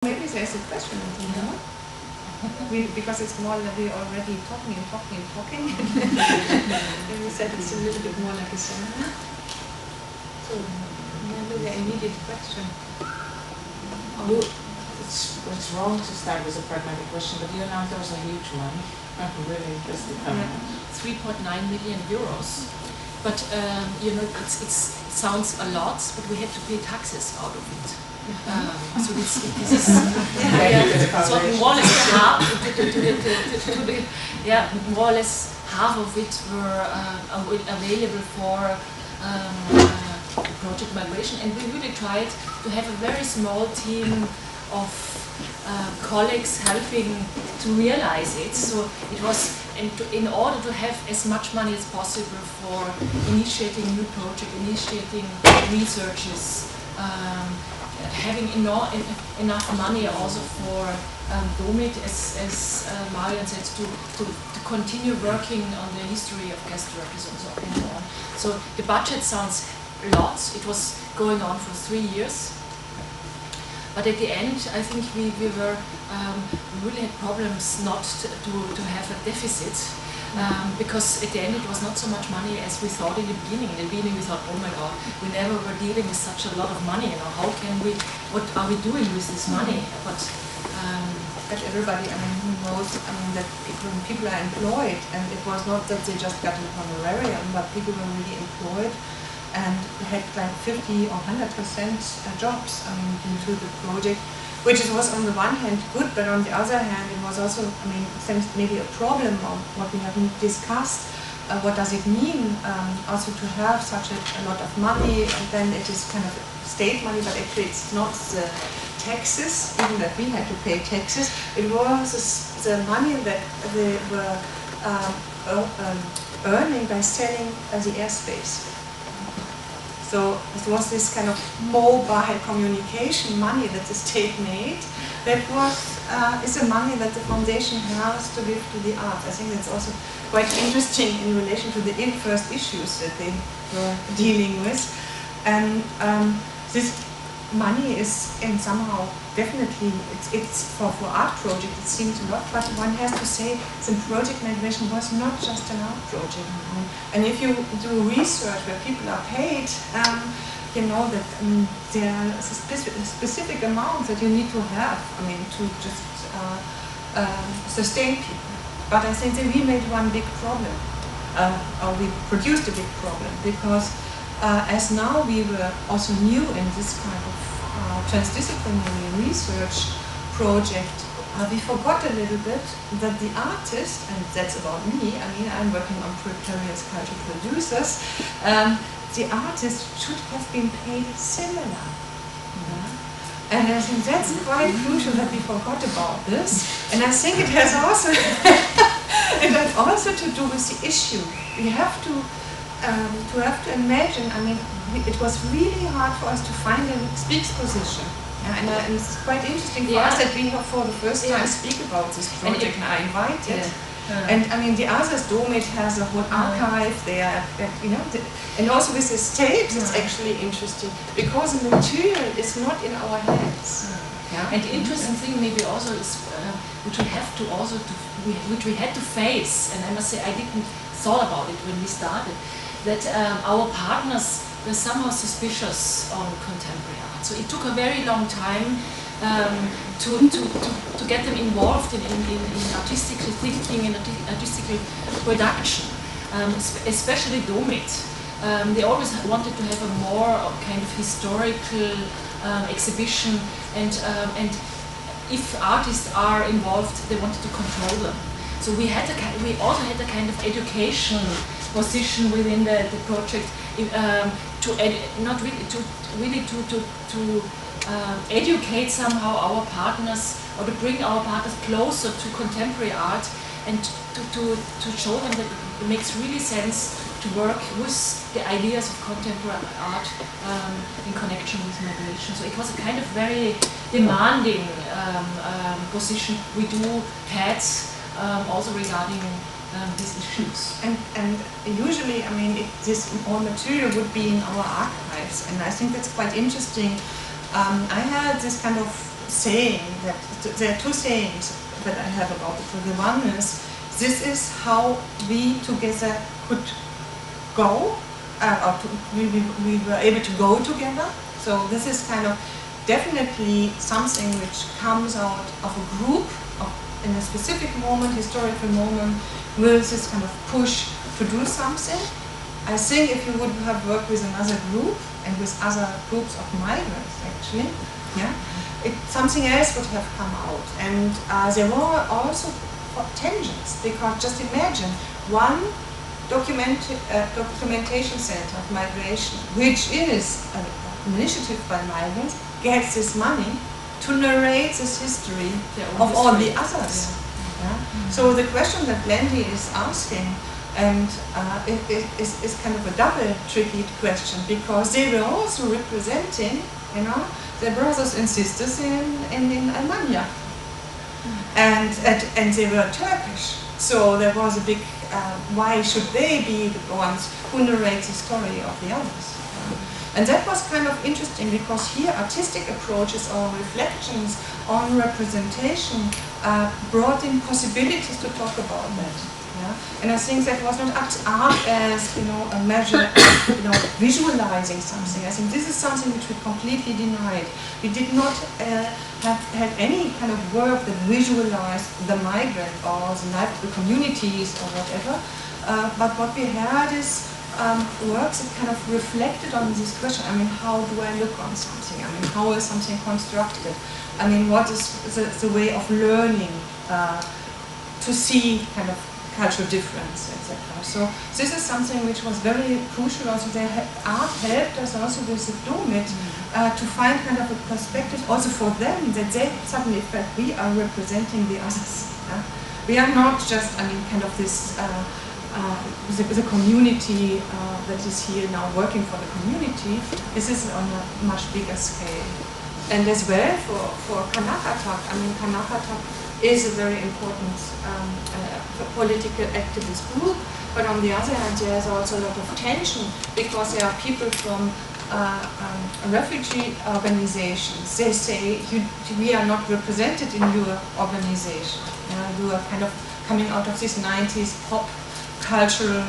Maybe there's a question, because it's more like we're already talking. And we said it's a little bit more like a seminar. So maybe the immediate question. It's wrong to start with a pragmatic question, but you announced there was a huge one. I'm really interested in that. 3.9 million euros. But it sounds a lot, but we had to pay taxes out of it. So this is so more or less half. More or less half of it were available for Projekt Migration, and we really tried to have a very small team of colleagues helping to realize it. So it was, in order to have as much money as possible for initiating new projects, initiating researches, having enough money also for DOMIT, as Marion said, to continue working on the history of guest workers and so on. So the budget sounds lots. It was going on for 3 years. But at the end, I think we really had problems not to have a deficit, because at the end it was not so much money as we thought in the beginning. In the beginning we thought, oh my God, we never were dealing with such a lot of money. How can we? What are we doing with this money? But everybody, who knows, that when people are employed, and it was not that they just got an honorarium, but people were really employed and had like 50 or 100% jobs due to the project, which was on the one hand good, but on the other hand it was also, maybe a problem of what we have discussed. What does it mean also to have such a lot of money, and then it is kind of state money, but actually it's not the taxes, even that we had to pay taxes. It was the money that they were earning by selling the airspace. So it was this kind of mobile communication money that the state made. That is the money that the foundation has to give to the arts. I think that's also quite interesting in relation to the first issues that they were dealing with. And this money is, and somehow definitely it's for art project, it seems a lot, but one has to say the Projekt Migration was not just an art project. And if you do research where people are paid, you know that there are specific amounts that you need to have, to just sustain people. But I think that we made one big problem, or we produced a big problem, because as now we were also new in this kind of transdisciplinary research project, we forgot a little bit that the artist, and that's about me, I'm working on precarious cultural producers, the artist should have been paid similar. And I think that's quite crucial that we forgot about this. And I think it has also to do with the issue. We have to imagine, it was really hard for us to find a speaks position. And it's quite interesting for us that we have for the first time speak about this project, and I invited. And the others, DOMIT has a whole archive there, and also with the tapes, it's actually interesting, because the material is not in our hands. And the interesting thing maybe also is, which we had to face, and I must say I didn't thought about it when we started, that our partners were somehow suspicious on contemporary art. So it took a very long time to get them involved in artistic thinking and artistic production, especially DOMIT. They always wanted to have a more kind of historical exhibition, and if artists are involved, they wanted to control them. So we also had a kind of education position within the project, to educate somehow our partners, or to bring our partners closer to contemporary art, and to show them that it makes really sense to work with the ideas of contemporary art in connection with migration. So it was a kind of very demanding position we had also regarding these issues. And usually, this all material would be in our archives, and I think that's quite interesting. I had this kind of saying that there are two sayings that I have about it. So the one is, this is how we together could go, we were able to go together. So this is kind of definitely something which comes out of a group, in a specific moment, historical moment, with this kind of push to do something. I think if you would have worked with another group and with other groups of migrants, actually, yeah, something else would have come out. And there were also tensions, because just imagine one documentation center of migration, which is an initiative by migrants, gets this money to narrate this history of all the others. Yeah. Yeah. So the question that Blendy is asking, and it is kind of a double tricky question, because they were also representing, you know, their brothers and sisters in Almania, and they were Turkish. So there was a big, why should they be the ones who narrate the story of the others? And that was kind of interesting, because here artistic approaches or reflections on representation brought in possibilities to talk about that. Yeah? And I think that was not art as, you know, a measure of, you know, visualizing something. I think this is something which we completely denied. We did not have any kind of work that visualized the migrant or the life of the communities or whatever. But what we had is works that kind of reflected on this question. I mean, how do I look on something? I mean, how is something constructed? I mean, what is the way of learning to see kind of cultural difference, etc. So this is something which was very crucial. Also, art helped us also with the Domit to find kind of a perspective also for them, that they suddenly felt we are representing the others. Yeah? We are not just, I mean, kind of this the community that is here now working for the community. This is on a much bigger scale. And as well for Kanakatak, I mean, Kanakatak is a very important political activist group, but on the other hand there is also a lot of tension, because there are people from refugee organizations. They say, we are not represented in your organization. You are kind of coming out of this 90s pop cultural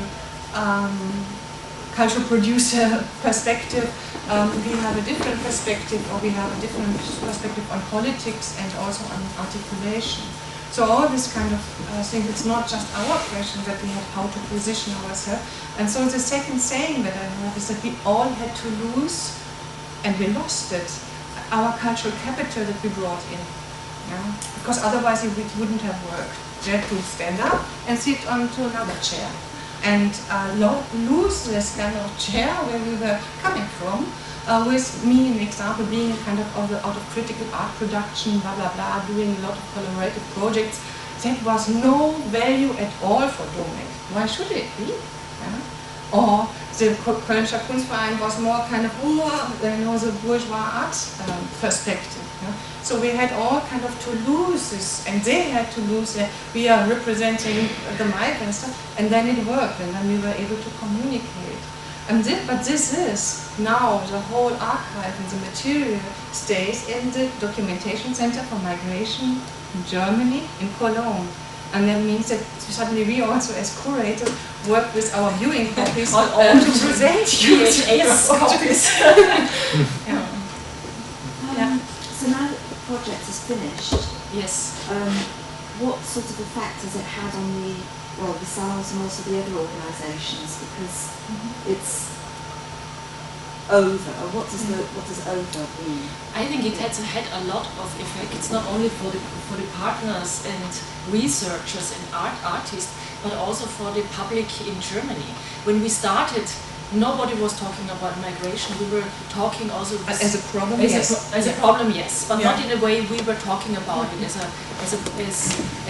producer perspective. We have a different perspective, or we have a different perspective on politics and also on articulation. So all this kind of thing, it's not just our question that we have how to position ourselves. And so the second saying that I have is that we all had to lose, and we lost it, our cultural capital that we brought in. Yeah? Because otherwise it wouldn't have worked. We had to stand up and sit onto another chair and lose this kind of chair where we were coming from, with me, an example, being kind of out of critical art production, blah, blah, blah, doing a lot of collaborative projects. That was no value at all for Domit. Why should it be? Yeah? Or the Kölnischer Kunstverein was more kind of, you know, the bourgeois art perspective. Yeah? So we had all kind of to lose this, and they had to lose that we are representing the migrants, and then it worked, and then we were able to communicate. But this is now the whole archive, and the material stays in the Documentation Center for Migration in Germany, in Cologne. And that means that suddenly we also, as curators, work with our viewing copies to present you VHS copies. Yeah. So now that the project is finished, Yes. what sort of effect has it had on the SARS and also the other organisations? Because it's over. What does over mean? I think it has had a lot of effect. It's not only for the partners and researchers and artists, but also for the public in Germany. When we started, nobody was talking about migration. We were talking also as a problem, as a problem, yes, but not in a way we were talking about it as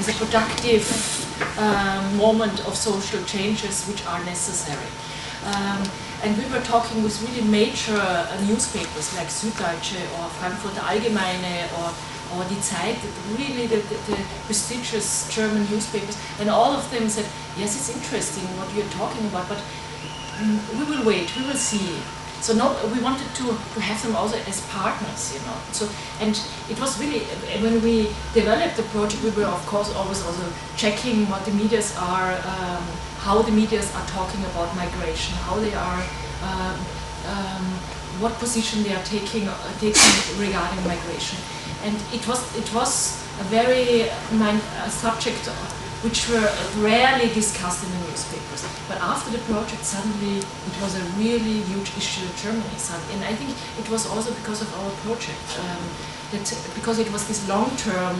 a productive moment of social changes which are necessary. And we were talking with really major newspapers like Süddeutsche or Frankfurter Allgemeine or Die Zeit, really the prestigious German newspapers, and all of them said, yes, it's interesting what you're talking about, but we will wait, we will see. So no, we wanted to have them also as partners, you know. So, and it was really, when we developed the project, we were of course always also checking what the medias are, how the medias are talking about migration, how they are, what position they are taking regarding migration. And it was a very subject which were rarely discussed in the newspapers. But after the project, suddenly it was a really huge issue in Germany. And I think it was also because of our project, because it was this long-term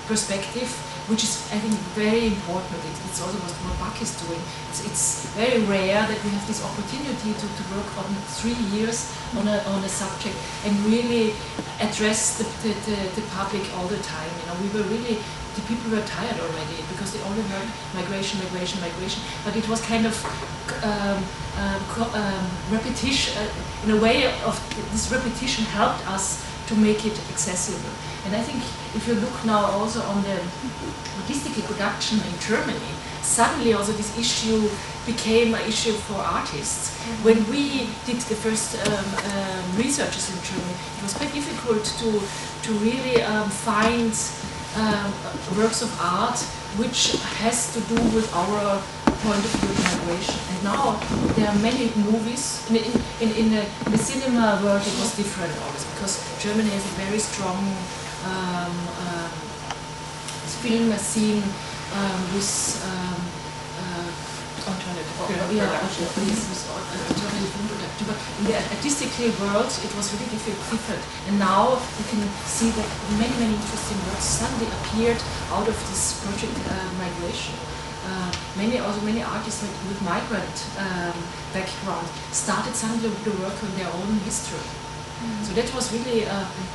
perspective, which is, I think, very important. It's also what Bach is doing. It's very rare that we have this opportunity to work on 3 years on a subject and really address the public all the time. You know, we were really, the people were tired already because they only heard migration, migration, migration. But it was kind of repetition. In a way, of this repetition helped us to make it accessible. And I think if you look now also on the artistic production in Germany, suddenly also this issue became an issue for artists. When we did the first researches in Germany, it was quite difficult to really find works of art which has to do with our point of view of migration. And now there are many movies. In the cinema world it was different always, because Germany has a very strong film scene with alternative film production. But in the artistic world it was really different. And now you can see that many interesting works suddenly appeared out of this project migration. Many artists with migrant background started suddenly to work on their own history. So that was really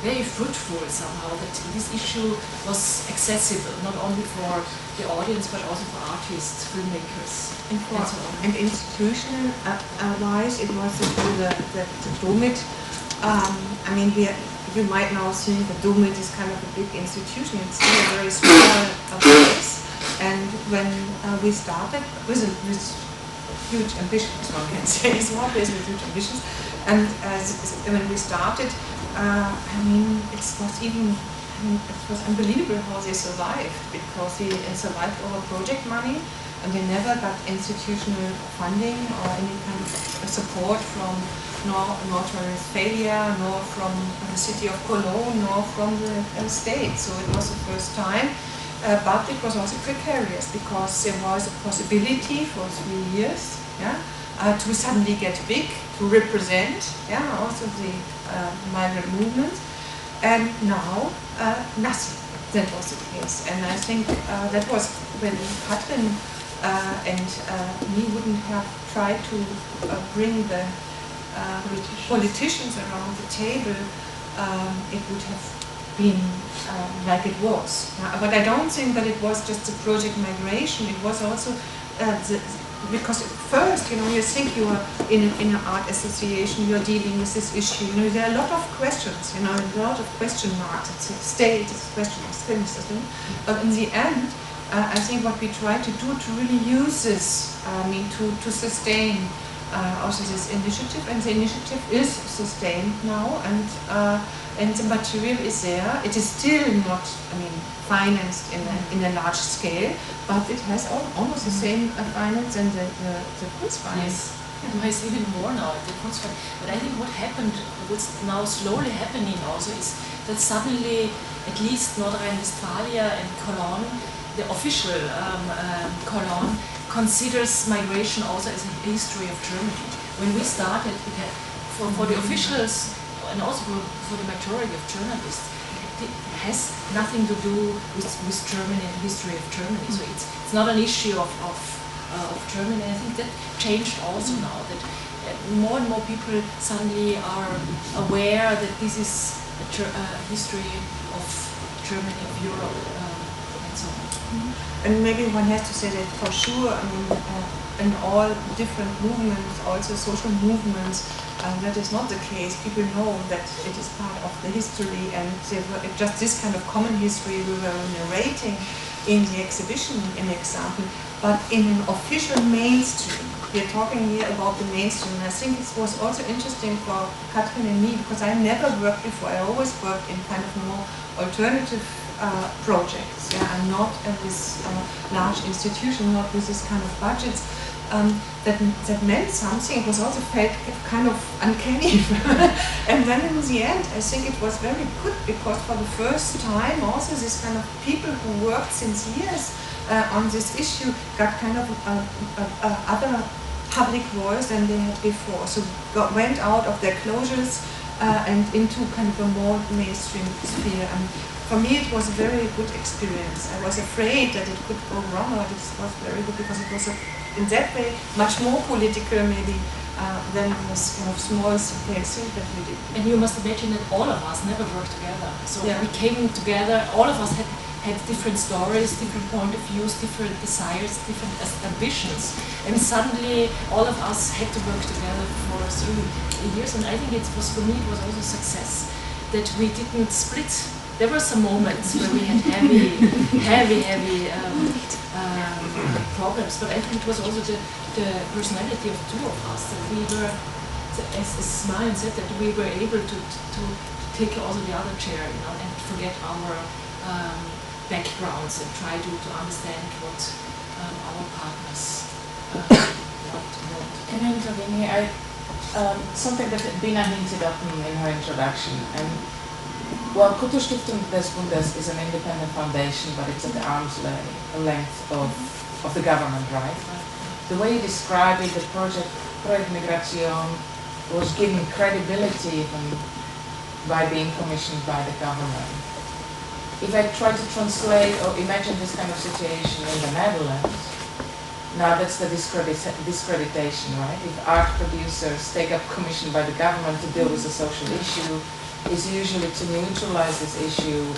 very fruitful somehow, that this issue was accessible, not only for the audience but also for artists, filmmakers, and so on. And institutional wise, it was the DOMIT. I mean, you might now see the DOMIT is kind of a big institution. It's still a very small place. And when we started with huge ambitions, one can say, small place with huge ambitions. And when we started, I mean, it was unbelievable how they survived, because they survived over project money, and they never got institutional funding or any kind of support from North Rhine-Westphalia, nor from the city of Cologne, nor from the state. So it was the first time. But it was also precarious, because there was a possibility for 3 years, to suddenly get big, to represent, also the migrant movement. And now, nothing. That was the case. And I think that was when Kathrin and me wouldn't have tried to bring the politicians around the table, it would have been like it was. But I don't think that it was just the project migration. It was also because at first, you know, you think you are in an art association, you are dealing with this issue. You know, there are a lot of questions. You know, a lot of question marks. It's a state, it's a question of things. But in the end, I think what we try to do to really use this, to sustain also this initiative, and the initiative is sustained now, and the material is there. It is still not, financed in a large scale, but it has almost the same finance and the Kunstverein. Yes, it has even more now, the Kunstverein. But I think what's now slowly happening also is that suddenly, at least North Rhine-Westphalia and Cologne, the official Cologne, considers migration also as a history of Germany. When we started, it had, for the officials and also for the majority of journalists, it has nothing to do with Germany and the history of Germany. So it's not an issue of Germany. I think that changed also now, that more and more people suddenly are aware that this is a history of Germany, of Europe, and so on. And maybe one has to say that for sure, in all different movements, also social movements, that is not the case. People know that it is part of the history, and just this kind of common history we were narrating in the exhibition, an example, but in an official mainstream. We're talking here about the mainstream. And I think it was also interesting for Kathrin and me, because I never worked before. I always worked in kind of more alternative projects. Yeah, I'm not in this large institution, not with this kind of budgets. That meant something. It was also felt kind of uncanny. And then in the end, I think it was very good, because for the first time also this kind of people who worked since years on this issue got kind of other public voice than they had before. So went out of their closures and into kind of a more mainstream sphere. And for me it was a very good experience. I was afraid that it could go wrong, but it was very good, because it was in that way much more political maybe than this kind of small thing that we did. And you must imagine that all of us never worked together. So Yeah. we came together, all of us had different stories, different point of views, different desires, different ambitions. And suddenly all of us had to work together for 3 years. And I think it was, for me, it was also a success that we didn't split. There were some moments where we had heavy problems, but I think it was also the personality of two of us, that we were, as Marion said, that we were able to take also the other chair, and forget our backgrounds and try to understand what our partners want. Can I intervene here? Something that Bina hinted at in her introduction. And well, Kulturstiftung des Bundes is an independent foundation, but it's at the arm's length of the government, right? The way you describe it, the Projekt Migration was given credibility even by being commissioned by the government. If I try to translate or imagine this kind of situation in the Netherlands, now that's the discreditation, right? If art producers take up commission by the government to deal with a social issue, is usually to neutralize this issue,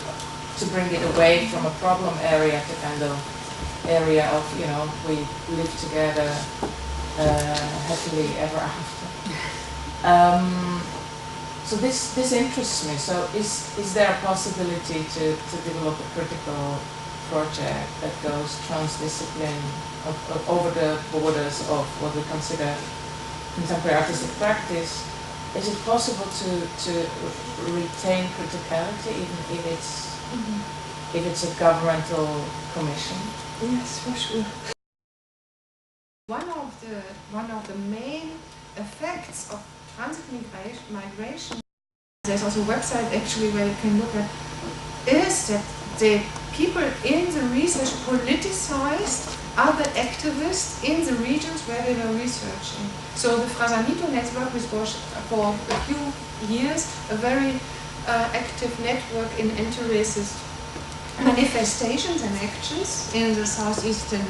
to bring it away from a problem area to kind of area of, we live together happily ever after. So this interests me. So is there a possibility to develop a critical project that goes transdiscipline over the borders of what we consider contemporary artistic practice? Is it possible to retain criticality even if it's a governmental commission? Yes, for sure. One of the main effects of transit migration, there's also a website actually where you can look at, is that the people in the research politicized other activists in the regions where they were researching. So the Frasanito network was for a few years a very active network in anti-racist manifestations and actions in the southeastern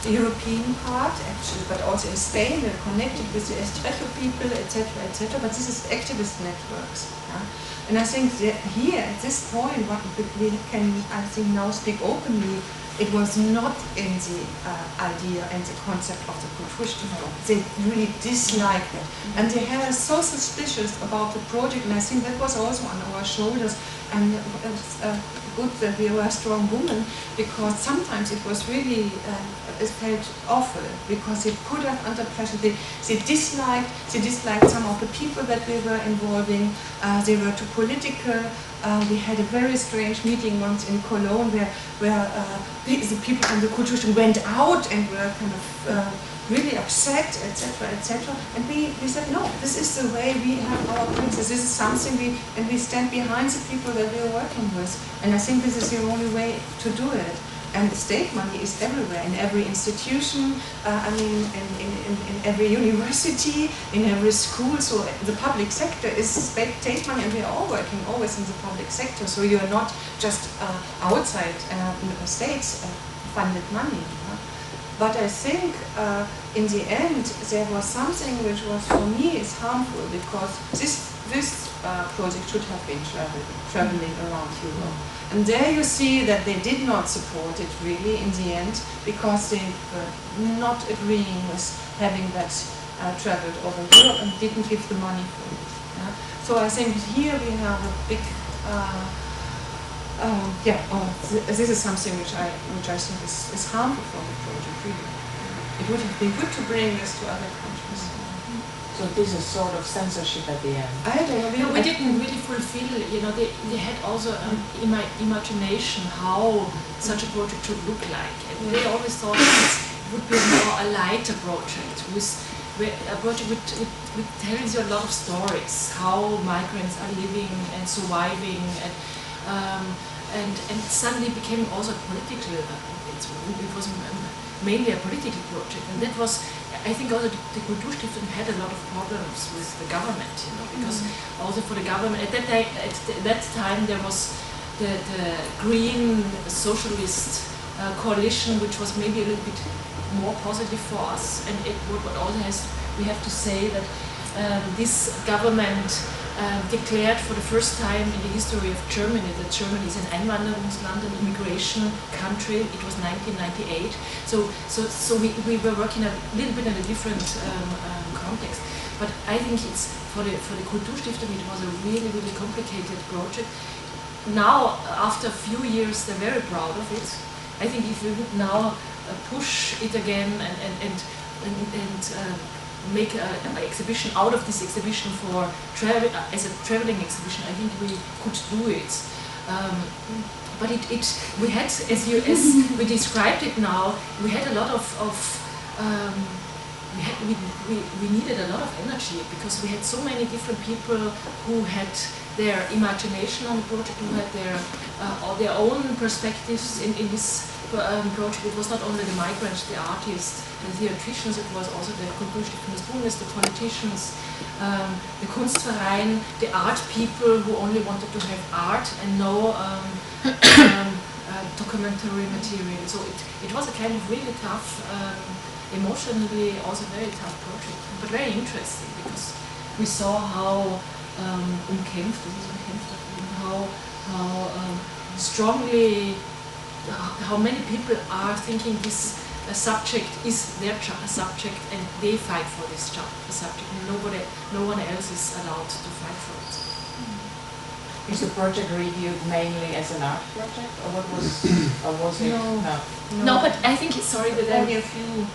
European part, actually, but also in Spain. They're connected with the Estrecho people, etc., etc. But this is activist networks. Yeah? And I think that here, at this point, what we can, I think, now speak openly. It was not in the idea and the concept of the Kulturstiftung. They really disliked it. And they were so suspicious about the project, and I think that was also on our shoulders. And it's good that we were a strong woman, because sometimes it was really, it felt awful, because they put us under pressure. They disliked some of the people that we were involving. They were too political. We had a very strange meeting once in Cologne where the people from the Kulturstiftung went out and were kind of really upset, etc., etc. And we said, no, this is the way we have our practice. This is something we stand behind the people that we are working with. And I think this is the only way to do it. And the state money is everywhere, in every institution, in every university, in every school. So the public sector is state money, and we are all working always in the public sector. So you are not just outside states funded money. But I think in the end there was something which was for me is harmful, because this project should have been traveling around Europe. And there you see that they did not support it really in the end, because they were not agreeing with having that traveled over Europe and didn't give the money for it. Yeah? So I think here we have a big This is something which I think is harmful for the project. Really, it would have been good to bring this to other countries. So this is sort of censorship at the end. I don't know. We didn't really fulfill. They had also imagination how such a project should look like, and they always thought it would be a lighter project a project which tells you a lot of stories, how migrants are living and surviving, and suddenly became also political. It was mainly a political project, and that was, I think, also the Kulturstiftung had a lot of problems with the government, because also for the government at that time there was the Green Socialist coalition, which was maybe a little bit more positive for us, and what also we have to say that this government declared for the first time in the history of Germany that Germany is an Einwanderungsland, an immigration country. It was 1998. So we were working a little bit in a different context. But I think it's for the Kulturstiftung it was a really, really complicated project. Now, after a few years, they're very proud of it. I think if we would now push it again and make an exhibition out of this exhibition for as a traveling exhibition, I think we could do it. But we had, as we described it now, we had a lot of we needed a lot of energy, because we had so many different people who had their imagination on the project, who had their own perspectives in this project. It was not only the migrants, the artists, the theatricians, it was also the Kulturstiftung des Bundes, the politicians, the Kunstverein, the art people who only wanted to have art and no documentary material. So it was a kind of really tough, emotionally also very tough project, but very interesting, because we saw how umkämpft, how strongly, how many people are thinking this subject is their subject, and they fight for this subject, and no one else is allowed to fight for it. Is the project reviewed mainly as an art project, or what was, or was it? No, but I think sorry that only a few.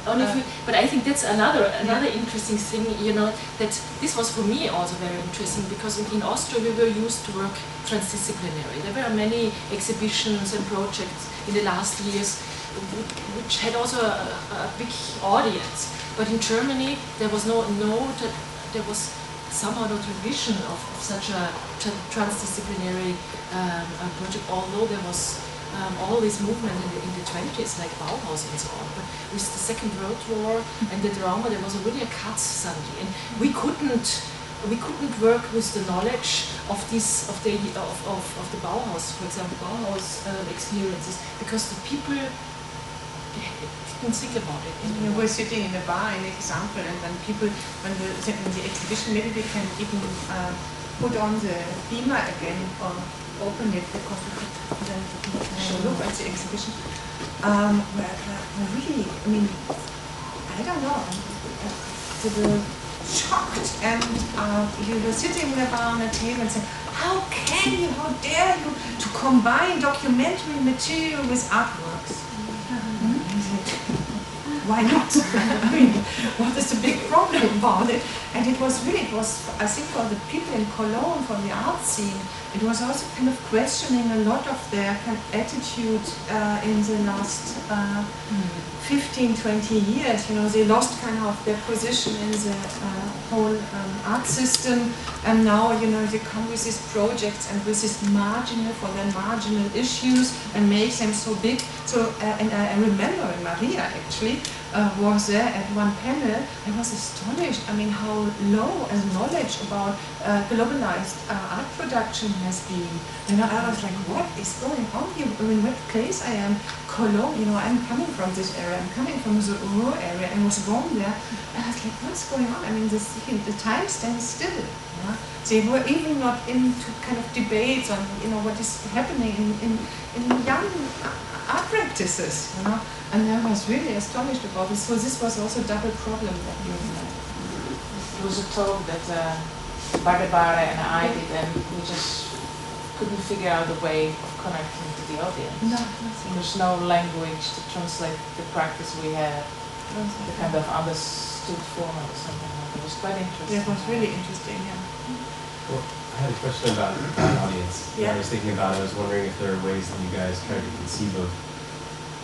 But I think that's another interesting thing. That this was for me also very interesting, because in Austria we were used to work transdisciplinary. There were many exhibitions and projects in the last years which had also a big audience. But in Germany there was there was somehow no tradition of such a transdisciplinary project, although there was all this movement in the 20s, like Bauhaus and so on. But with the Second World War and the drama, there was really a cut suddenly, and we couldn't work with the knowledge of the Bauhaus, for example, Bauhaus experiences, because the people didn't think about it. You were sitting in a bar, an example, and then people, when the exhibition, maybe we can even put on the beamer again or open it, because we could then look at the exhibition. Really, I mean, I don't know, they were shocked, and you were sitting in a bar on a table and saying, how dare you to combine documentary material with artworks? Why not? I mean, what is the big problem about it? And it was, I think, for the people in Cologne, for the art scene, it was also kind of questioning a lot of their kind of attitude in the last 15, 20 years. They lost kind of their position in the whole art system, and now, they come with these projects and with this marginal issues and make them so big. So, and I remember Maria actually was there at one panel. I was astonished. I mean, how low as knowledge about globalized art production has been. I was like, what is going on here? I mean, what place I am? Cologne. I'm coming from this area. I'm coming from the Ruhr area. I was born there. And I was like, what's going on? I mean, the time stands still. They were even not into kind of debates on, what is happening in young art practices, And I was really astonished about this. So this was also a double problem that we had. There was a talk that Barbara and I did, and we just couldn't figure out a way of connecting to the audience. No, nothing. There's no language to translate the practice we had, the kind of understood format or something like that. It was quite interesting. Yeah, it was really interesting, yeah. Well, I had a question about audience. Yeah. I was thinking about it. I was wondering if there are ways that you guys tried to conceive of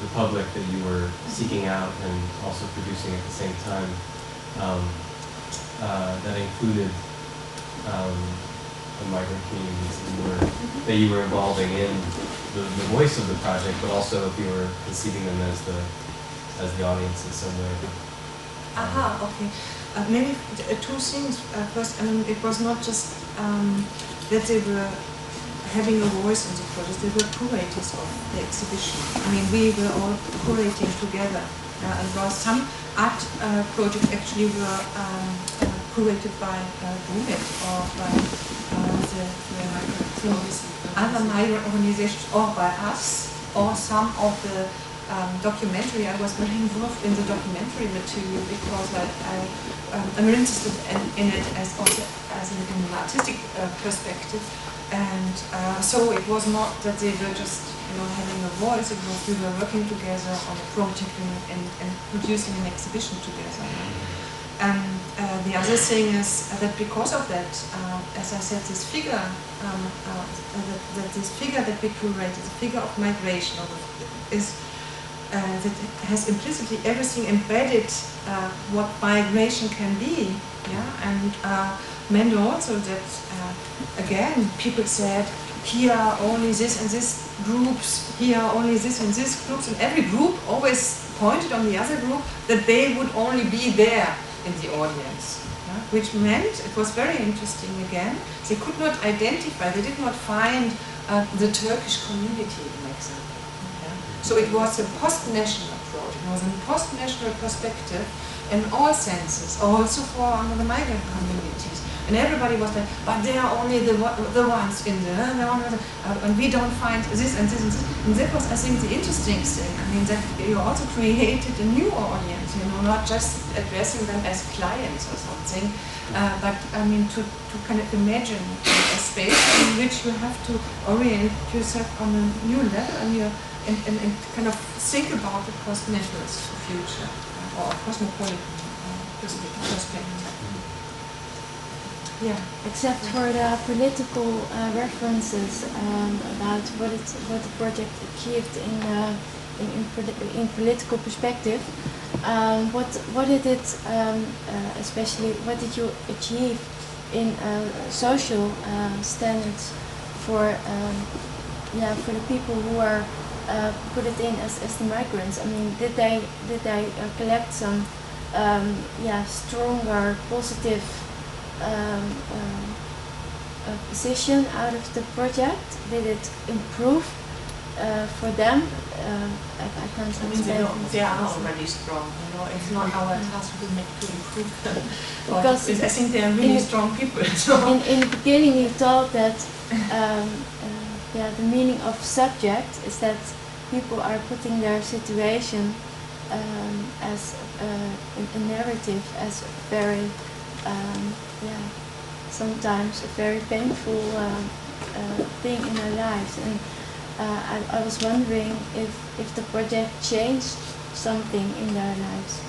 the public that you were seeking out and also producing at the same time, that included the migrant communities that you were involving in the voice of the project, but also if you were conceiving them as the audience in some way. Aha, okay. Maybe two things. First, I mean, it was not just that they were having a voice in the project, they were curators of the exhibition. I mean, we were all curating together. And there was some art projects actually were curated by Rhomberg or by the other migrant organizations, or by us, or some of the documentary. I was very involved in the documentary material because I'm interested in it as also as in an artistic perspective. And so it was not that they were just having a voice. It was we were working together on a project and producing an exhibition together. And the other thing is that because of that, as I said, this figure, this figure that we curated, the figure of migration, is that has implicitly everything embedded what migration can be. Yeah, and meant also that again people said here are only this and this groups, here are only this and this groups, and every group always pointed on the other group that they would only be there in the audience, which meant it was very interesting again. They could not identify, they did not find the Turkish community, for example. So it was a post-national approach, it was a post-national perspective in all senses, also for the migrant communities. And everybody was like, but they are only the ones in and we don't find this and this and this. And that was, I think, the interesting thing. I mean, that you also created a new audience, not just addressing them as clients or something, but I mean, to kind of imagine a space in which you have to orient yourself on a new level and kind of think about the post-nationalist future or cosmopolitan perspective. Yeah. Except for the political references about what the project achieved in political perspective. What did it especially? What did you achieve in social standards for the people who are put it in as the migrants? I mean, did they collect some stronger positive position out of the project? Did it improve for them? I can't understand. They are already strong. It's not our task to improve them. Because I think they are really strong people. So. In the beginning, you thought that the meaning of subject is that people are putting their situation as a narrative, as very sometimes a very painful thing in their lives, and I was wondering if the project changed something in their lives.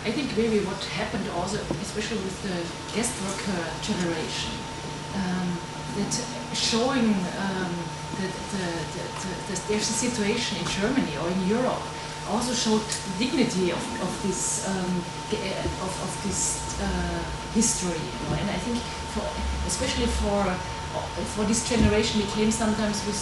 I think maybe what happened also, especially with the guest worker generation, that showing that there's a situation in Germany or in Europe also showed the dignity of this history, and I think especially for this generation, we came sometimes with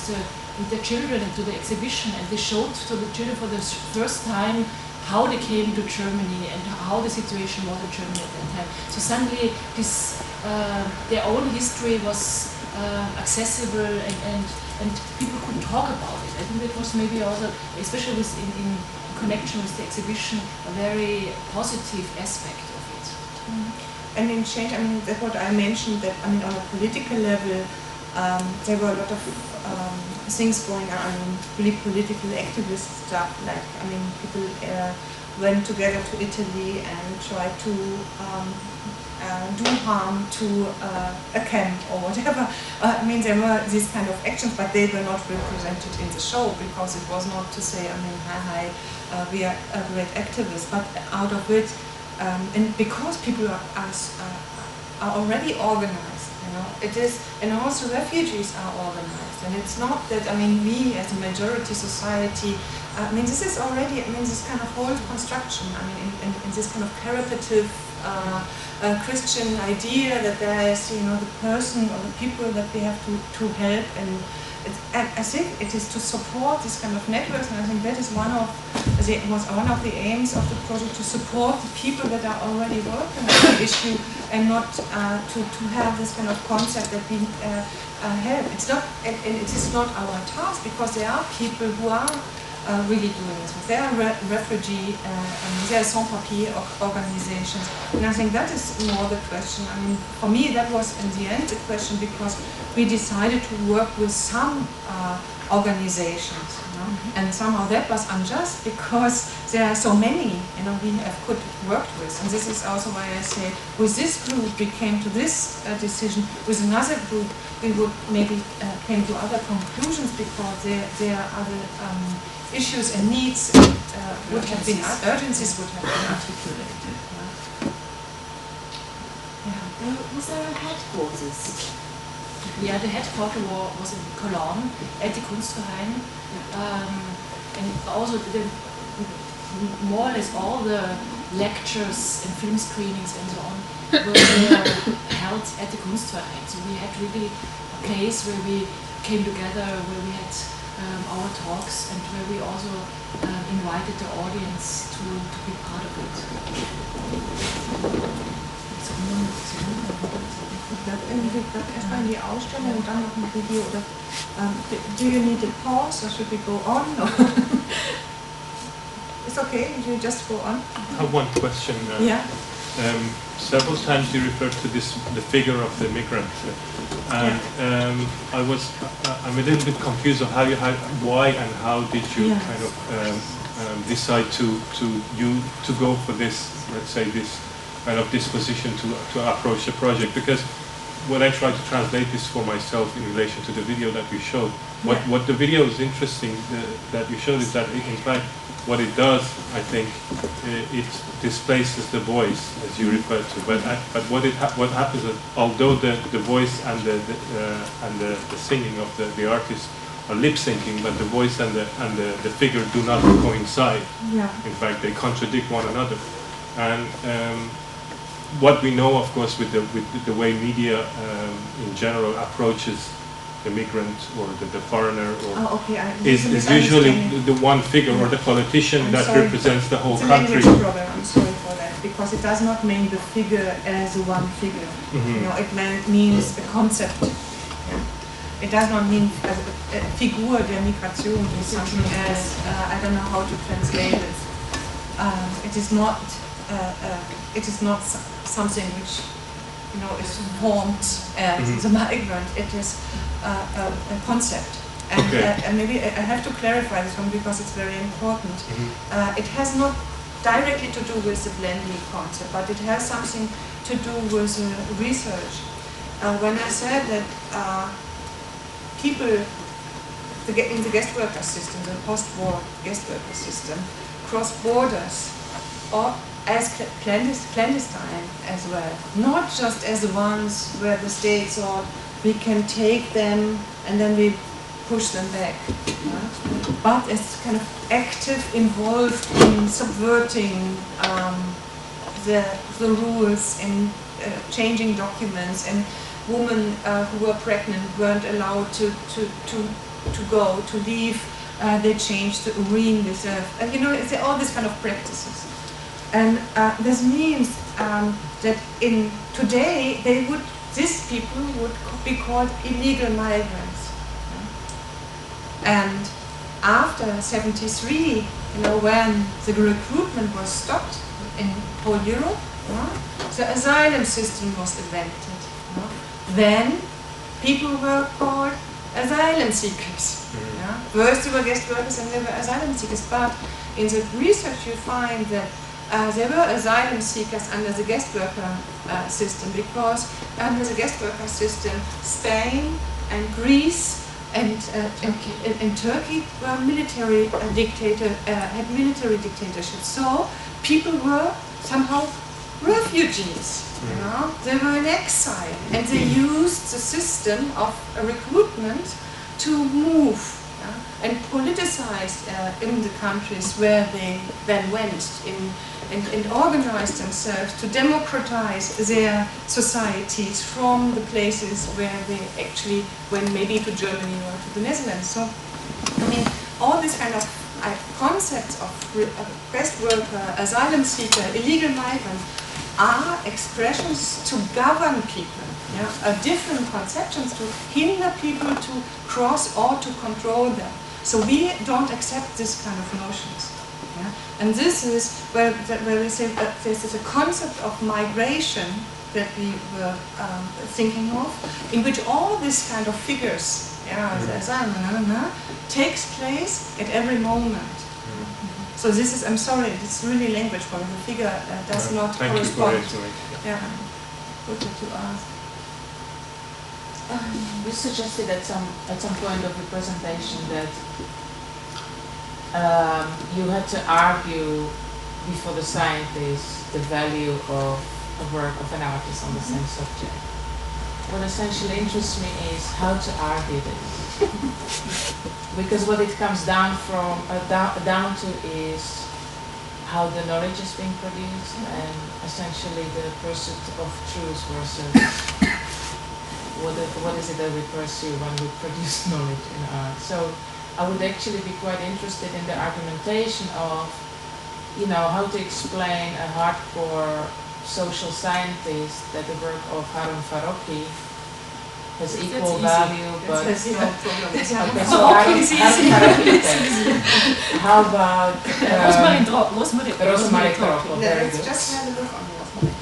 the children into the exhibition, and they showed to the children for the first time how they came to Germany and how the situation was in Germany at that time. So suddenly this their own history was accessible, and people could talk about it. I think that was maybe also, especially in connection with the exhibition, a very positive aspect of it. And in change, I mean, that's what I mentioned, that I mean, on a political level, there were a lot of things going on, I mean, really political activist stuff, like, I mean, people went together to Italy and tried to do harm to a camp or whatever. I mean, there were these kind of actions, but they were not represented in the show because it was not to say, I mean, hi, we are great activists, but out of it, and because people are already organized, you know, it is, and also refugees are organized, and it's not that, I mean, we as a majority society, I mean, this is already, I mean, this kind of whole construction, I mean, in this kind of caritative Christian idea that there is, you know, the person or the people that we have to help, and I think it is to support this kind of networks, and I think that is one of the aims of the project, to support the people that are already working on the issue, and not to have this kind of concept that we help. It's not, and it is not our task, because there are people who are really doing this. There are refugee, there are sans-papier organizations, and I think that is more the question. I mean, for me, that was in the end the question, because we decided to work with some organizations, you know? And somehow that was unjust, because there are so many, you know, we could work with, and this is also why I say with this group we came to this decision. With another group we would maybe came to other conclusions, because there are other issues and needs would have been, urgencies would have been articulated. Yeah. Was there a headquarters? Yeah, the headquarters was in Cologne at the Kunstverein, and also more or less all the lectures and film screenings and so on were held at the Kunstverein. So we had really a place where we came together, where we had our talks, and where we also invited the audience to be part of it. Erstmal in die Ausstellung und dann noch ein Video. Oder, do you need a pause or should we go on? It's okay, you just go on. I have one question. Yeah. Several times you referred to the figure of the migrant, and I'm a little bit confused of why and how did you kind of decide to go for this, let's say, this kind of disposition to approach the project, because when I try to translate this for myself in relation to the video that you showed, what the video is interesting that you showed is that in fact what it does, I think, it displaces the voice, as you referred to. But what happens is, although the voice and the singing of the artist are lip syncing, but the voice and the figure do not coincide. Yeah. In fact, they contradict one another. And what we know, of course, with the way media in general approaches the migrant or the foreigner, or is usually the one figure or the politician that represents the whole country. It's a language problem, I'm sorry for that, because it does not mean the figure as one figure. Mm-hmm. You know, it means a concept. Yeah. It does not mean a Figur der Migration, is something as, I don't know how to translate it. It is not something which, you know, is formed as the migrant. It is a concept, and maybe I have to clarify this one because it's very important. It has not directly to do with the blending concept, but it has something to do with research. When I said that people in the guest worker system, the post-war guest worker system, cross borders, or as clandestine as well, not just as the ones where the state thought we can take them and then we push them back, but as kind of active, involved in subverting the rules, in changing documents, and women who were pregnant weren't allowed to go, to leave. They changed the urine reserve, and you know, it's all these kind of practices. And this means that in today these people would be called illegal migrants. And after '73, you know, when the recruitment was stopped in whole Europe, the asylum system was invented. Then people were called asylum seekers. First they were guest workers and they were asylum seekers. But in the research you find that There were asylum seekers under the guest worker system, because under the guest worker system, Spain and Greece and Turkey were military had military dictatorships. So people were somehow refugees. You know? They were in exile, and they used the system of recruitment to move and politicized in the countries where they then went and organized themselves to democratize their societies from the places where they actually went, maybe to Germany or to the Netherlands. So, I mean, all these kind of concepts of guest worker, asylum seeker, illegal migrant are expressions to govern people. Different conceptions to hinder people to cross or to control them. So we don't accept this kind of notions. And this is where we say that this is a concept of migration that we were thinking of, in which all these kind of figures takes place at every moment. So this is, I'm sorry, it's really language for me. The figure does not correspond. Good to ask. You suggested at some point of the presentation that you had to argue before the scientists the value of a work of an artist on the same subject. What essentially interests me is how to argue this, because what it comes down to is how the knowledge is being produced, and essentially the pursuit of truth versus what is it that we pursue when we produce knowledge in art. So I would actually be quite interested in the argumentation of, how to explain a hardcore social scientist that the work of Harun Farocki has equal value, but that's no problem. Okay, so how about Rosemary Troclo? Very good. Just have a look on Rosemary.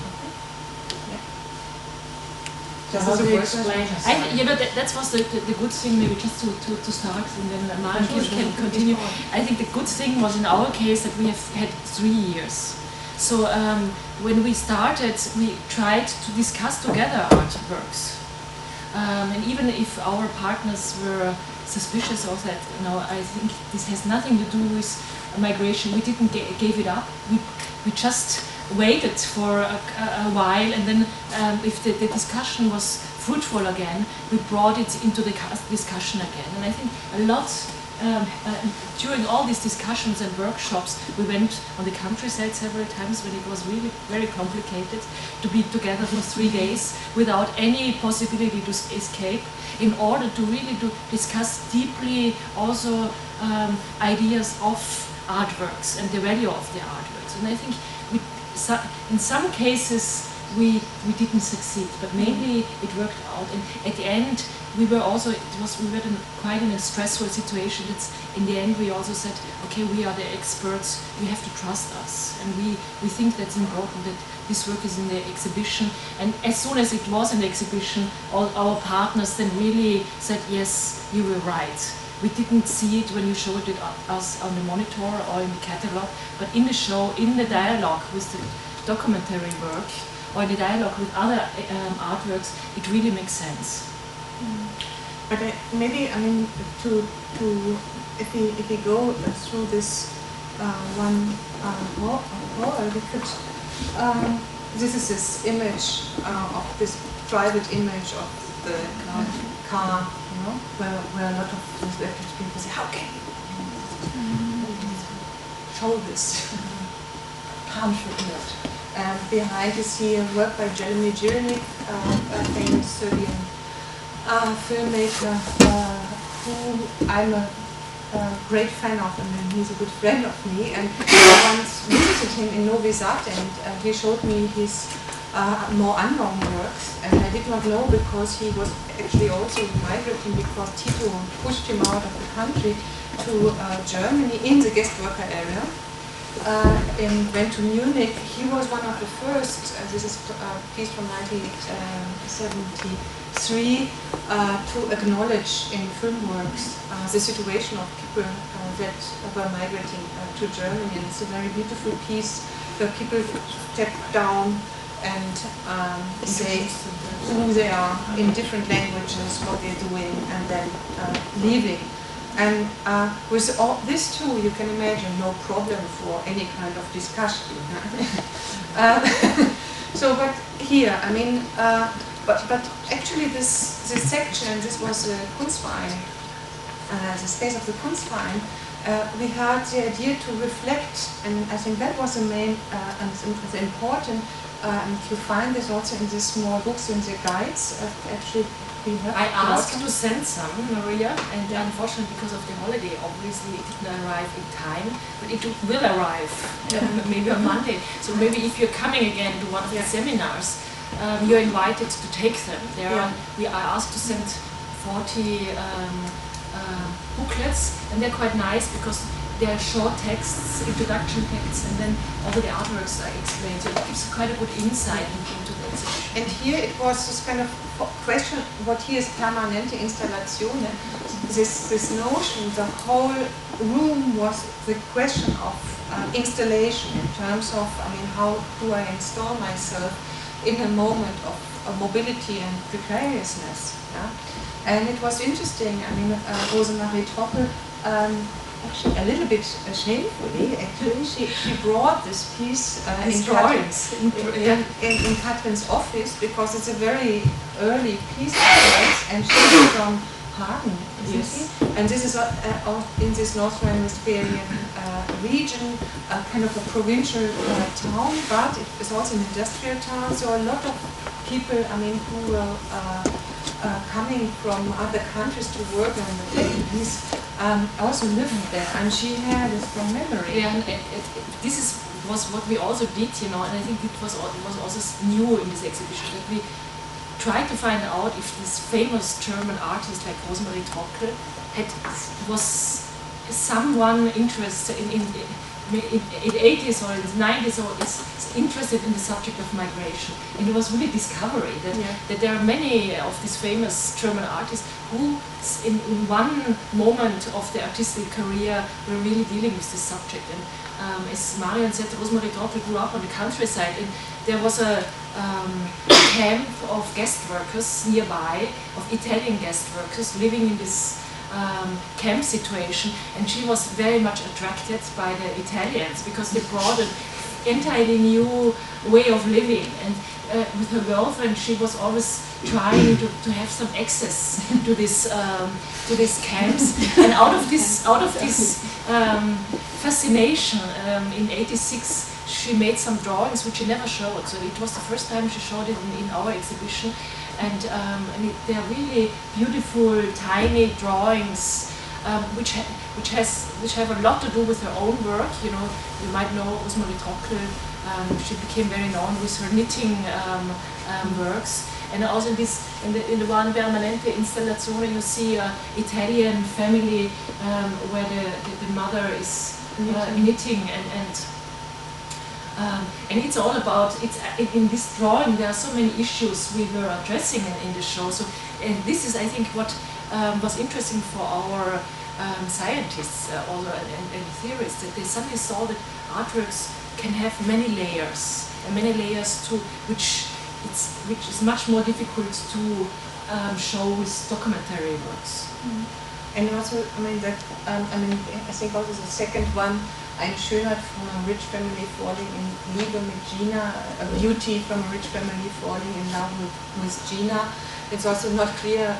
So how do you explain that was the good thing, maybe just to start, and then Marion can continue. I think the good thing was in our case that we have had 3 years. So when we started, we tried to discuss together artworks. And even if our partners were suspicious of that, I think this has nothing to do with migration. We didn't give it up. We just waited for a while, and then if the discussion was fruitful again, we brought it into the discussion again. And I think a lot during all these discussions and workshops, we went on the countryside several times when it was really very complicated to be together for 3 days without any possibility to escape, in order to really discuss deeply also ideas of artworks and the value of the artworks. And I think in some cases we didn't succeed, but mainly it worked out. And at the end, we were quite in a stressful situation. In the end, we also said, okay, we are the experts. You have to trust us, and we think that's important. That this work is in the exhibition, and as soon as it was in the exhibition, all our partners then really said, yes, you were right. We didn't see it when you showed it us on the monitor or in the catalog, but in the show, in the dialogue with the documentary work, or the dialogue with other artworks, it really makes sense. But maybe, if we go through this one hall, we could. This is this image of this private image of the car, where a lot of people say, how can you show this? Can't you? Behind you see a work by Jeremy Jelinek, a famous Serbian filmmaker, who I'm a great fan of, and he's a good friend of me. And I once visited him in Novi Sad, and he showed me his more unknown works, and I did not know, because he was actually also migrating because Tito pushed him out of the country to Germany in the guest worker area. And went to Munich. He was one of the first, this is a piece from 1976, 3 to acknowledge in film works the situation of people that were migrating to Germany. And it's a very beautiful piece where people step down and say who they are in different languages, what they're doing, and then leaving. And with all this too, you can imagine no problem for any kind of discussion. So, but here, I mean, but actually this section, and this was the Kunstverein, the space of the Kunstverein, we had the idea to reflect, and I think that was the main and the important. You find this also in the small books, in the guides. Actually, we have. I asked to send some, Maria, and unfortunately, because of the holiday, obviously it didn't arrive in time. But it will arrive maybe on Monday. So maybe if you're coming again to one of the seminars, you're invited to take them. I asked to send 40 booklets, and they're quite nice because they're short texts, introduction texts, and then all the artworks are explained. So it gives quite a good insight into the exhibition. And here it was this kind of question, what here is permanente Installation. This notion, the whole room was the question of installation in terms of, I mean, how do I install myself in a moment of mobility and precariousness. Yeah? And it was interesting, I mean, Rosemarie Trockel, actually a little bit shamefully, actually, she brought this piece in Kathrin's office because it's a very early piece of hers, and she's from Hagen, isn't she? And this is in this North Rhine-Westphalian region, kind of a provincial town, but it is also an industrial town, so a lot of people, I mean, who were coming from other countries to work on the factories also lived there, and she had a strong memory. Yeah, and this was what we also did, you know, and I think it was also new in this exhibition, that we tried to find out if this famous German artist like Rosemarie Trockel was someone interested in 80s or in the 90s or is interested in the subject of migration. And it was really discovery that there are many of these famous German artists who in one moment of their artistic career were really dealing with this subject. And as Marion said, Rosemarie Trockel grew up on the countryside, and there was a camp of guest workers nearby, of Italian guest workers living in this camp situation, and she was very much attracted by the Italians because they brought an entirely new way of living, and with her girlfriend she was always trying to have some access to these camps, and out of this fascination in '86 she made some drawings which she never showed, so it was the first time she showed it in our exhibition. And they are really beautiful, tiny drawings, which have a lot to do with her own work. You know, you might know Rosemarie Trockel. She became very known with her knitting works. And also in the one permanente Installation, you see an Italian family where the mother is knitting and it's all about, in this drawing there are so many issues we were addressing in the show. So, and this is, I think, what was interesting for our scientists also, and theorists, that they suddenly saw that artworks can have many layers, and many layers to which is much more difficult to show with documentary works. And also, I mean, I think also the second one, Eine Schönheit from a rich family falling in Liebe mit Gina, a beauty from a rich family falling in love with Gina. It's also not clear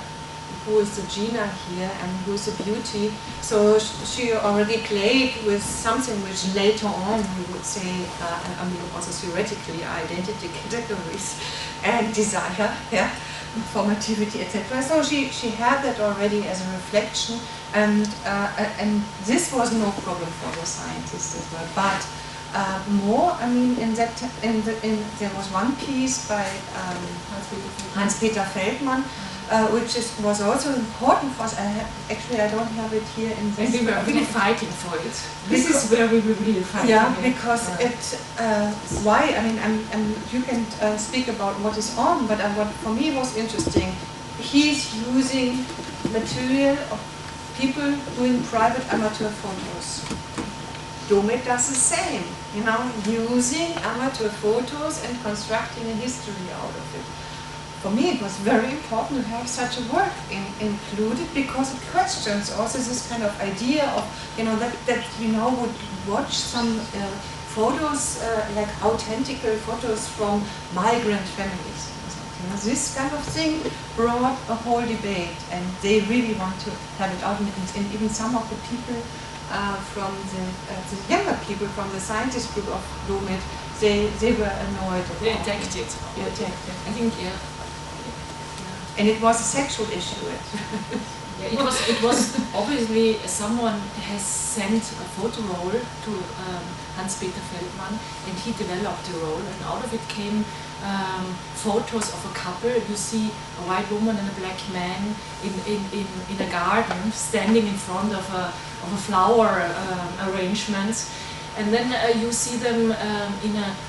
who is the Gina here and who is the beauty. So she already played with something which later on we would say, I mean, also theoretically, identity categories and desire, formativity, etc. So she had that already as a reflection, and this was no problem for the scientists as well. But more, I mean, there was one piece by Hans-Peter Feldmann, which was also important for us. Actually, I don't have it here in this. And we were really fighting for it. This is where we were really fighting. Yeah, because why? I mean, you can speak about what is on, but what for me was interesting. he's using material of people doing private amateur photos. Domet does the same, you know, using amateur photos and constructing a history out of it. For me, it was very important to have such a work included, because it questions also this kind of idea of, you know, that you know, would watch some photos, like authentic photos from migrant families. You know, this kind of thing brought a whole debate, and they really want to have it out. And even some of the people from the younger people from the scientist group of Domet, they were annoyed. They attacked it. They attacked it. I think, yeah. And it was a sexual issue. Yeah, it was obviously someone has sent a photo roll to Hans-Peter Feldmann, and he developed the roll, and out of it came photos of a couple. You see a white woman and a black man in a garden, standing in front of a flower arrangement. And then you see them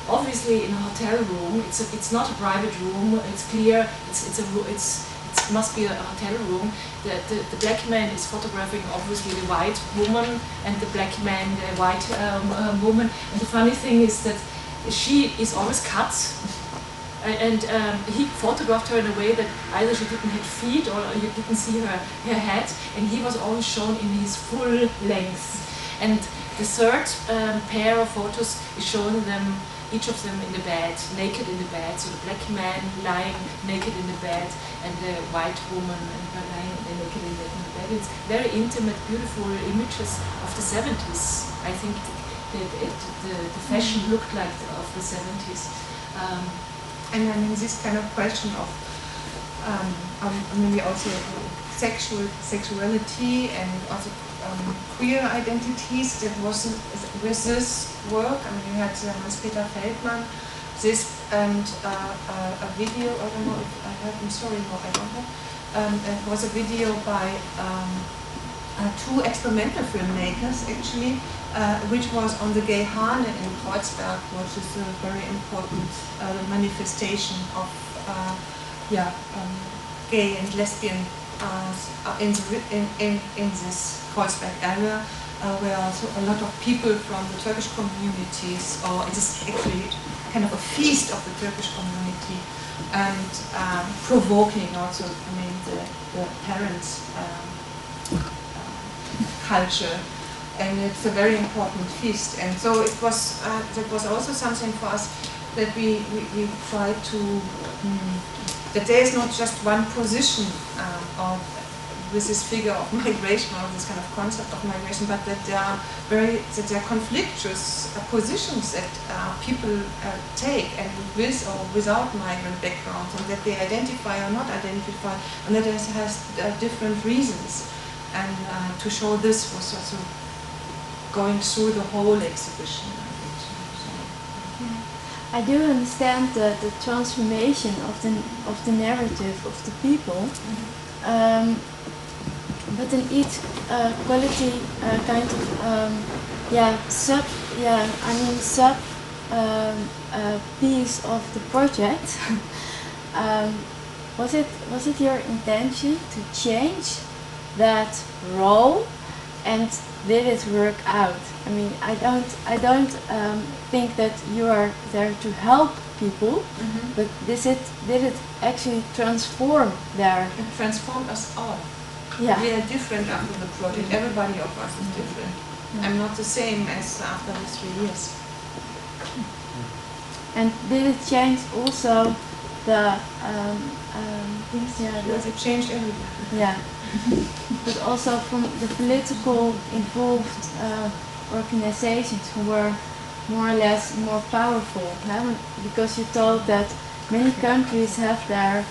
obviously in a hotel room. It's not a private room. It's clear. It must be a hotel room. The black man is photographing obviously the white woman, and the black man the white woman. And the funny thing is that she is always cut, and he photographed her in a way that either she didn't have feet or you didn't see her head, and he was always shown in his full length. And the third pair of photos is showing them, each of them in the bed, naked in the bed. So the black man lying naked in the bed, and the white woman lying naked in the bed. It's very intimate, beautiful images of the 70s. I think the fashion looked like of the 70s. And I mean, this kind of question of maybe also sexuality and also queer identities, that was with this work. I mean, you had Hans-Peter Feldmann, this, and a video. I don't know if I have. I'm sorry, no, I don't have. It was a video by two experimental filmmakers, actually, which was on the Gay Hane in Kreuzberg, which is a very important manifestation of gay and lesbian in this Kreuzberg area, where also a lot of people from the Turkish communities, or it is actually kind of a feast of the Turkish community, and provoking also, I mean, the parents' culture, and it's a very important feast. And so it was that was also something for us, that we tried to that there is not just one position with this figure of migration, or this kind of concept of migration, but that there are conflictuous positions that people take, and with or without migrant backgrounds, and that they identify or not identify, and that it has different reasons. And to show this was also going through the whole exhibition. I do understand the transformation of the narrative of the people, but in each quality kind of sub piece of the project, was it your intention to change that role, and did it work out? I mean, I don't think that you are there to help people, but did it actually transform their? It transformed us all. Yeah. We are different after the project. Everybody of us is different. I'm not the same as after the 3 years. And did it change also the things? Yes, it changed everything. Yeah. But also from the political involved organizations who were more or less more powerful, because you told that many countries have their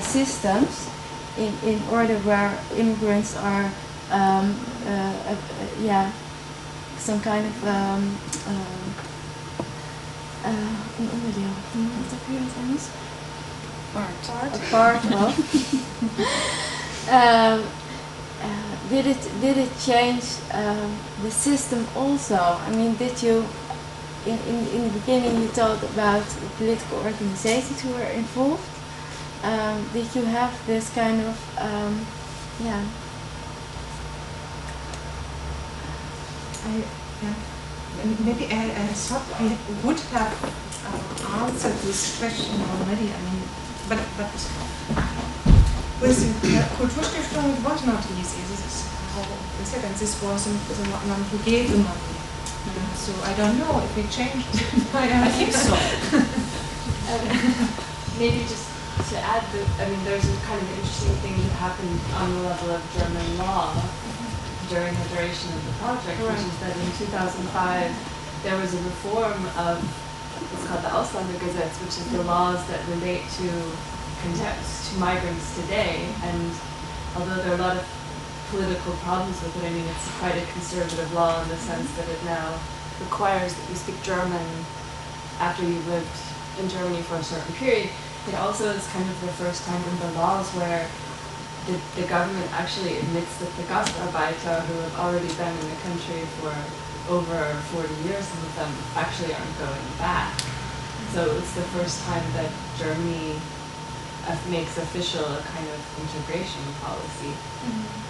systems in order where immigrants are some kind of een onderdeel. Wat heb je in het Engels? A part of. Did it change the system also? I mean, did you in the beginning you talked about the political organizations who were involved, did you have this kind of Maybe I thought I would have answered this question already. I mean, but with the Kulturstiftung it was not easy. This is how we said, and this was the one who gave the money. So I don't know if we changed. I think so. Maybe just to add, there's a kind of interesting thing that happened on the level of German law during the duration of the project, which is that in 2005 there was a reform of what's called the Ausländergesetz, which is the laws that relate to migrants today. And although there are a lot of political problems with it, it's quite a conservative law in the sense that it now requires that you speak German after you've lived in Germany for a certain period. It also is kind of the first time in the laws where the government actually admits that the Gastarbeiter who have already been in the country for over 40 years, some of them actually aren't going back. So it's the first time that Germany makes official a kind of integration policy.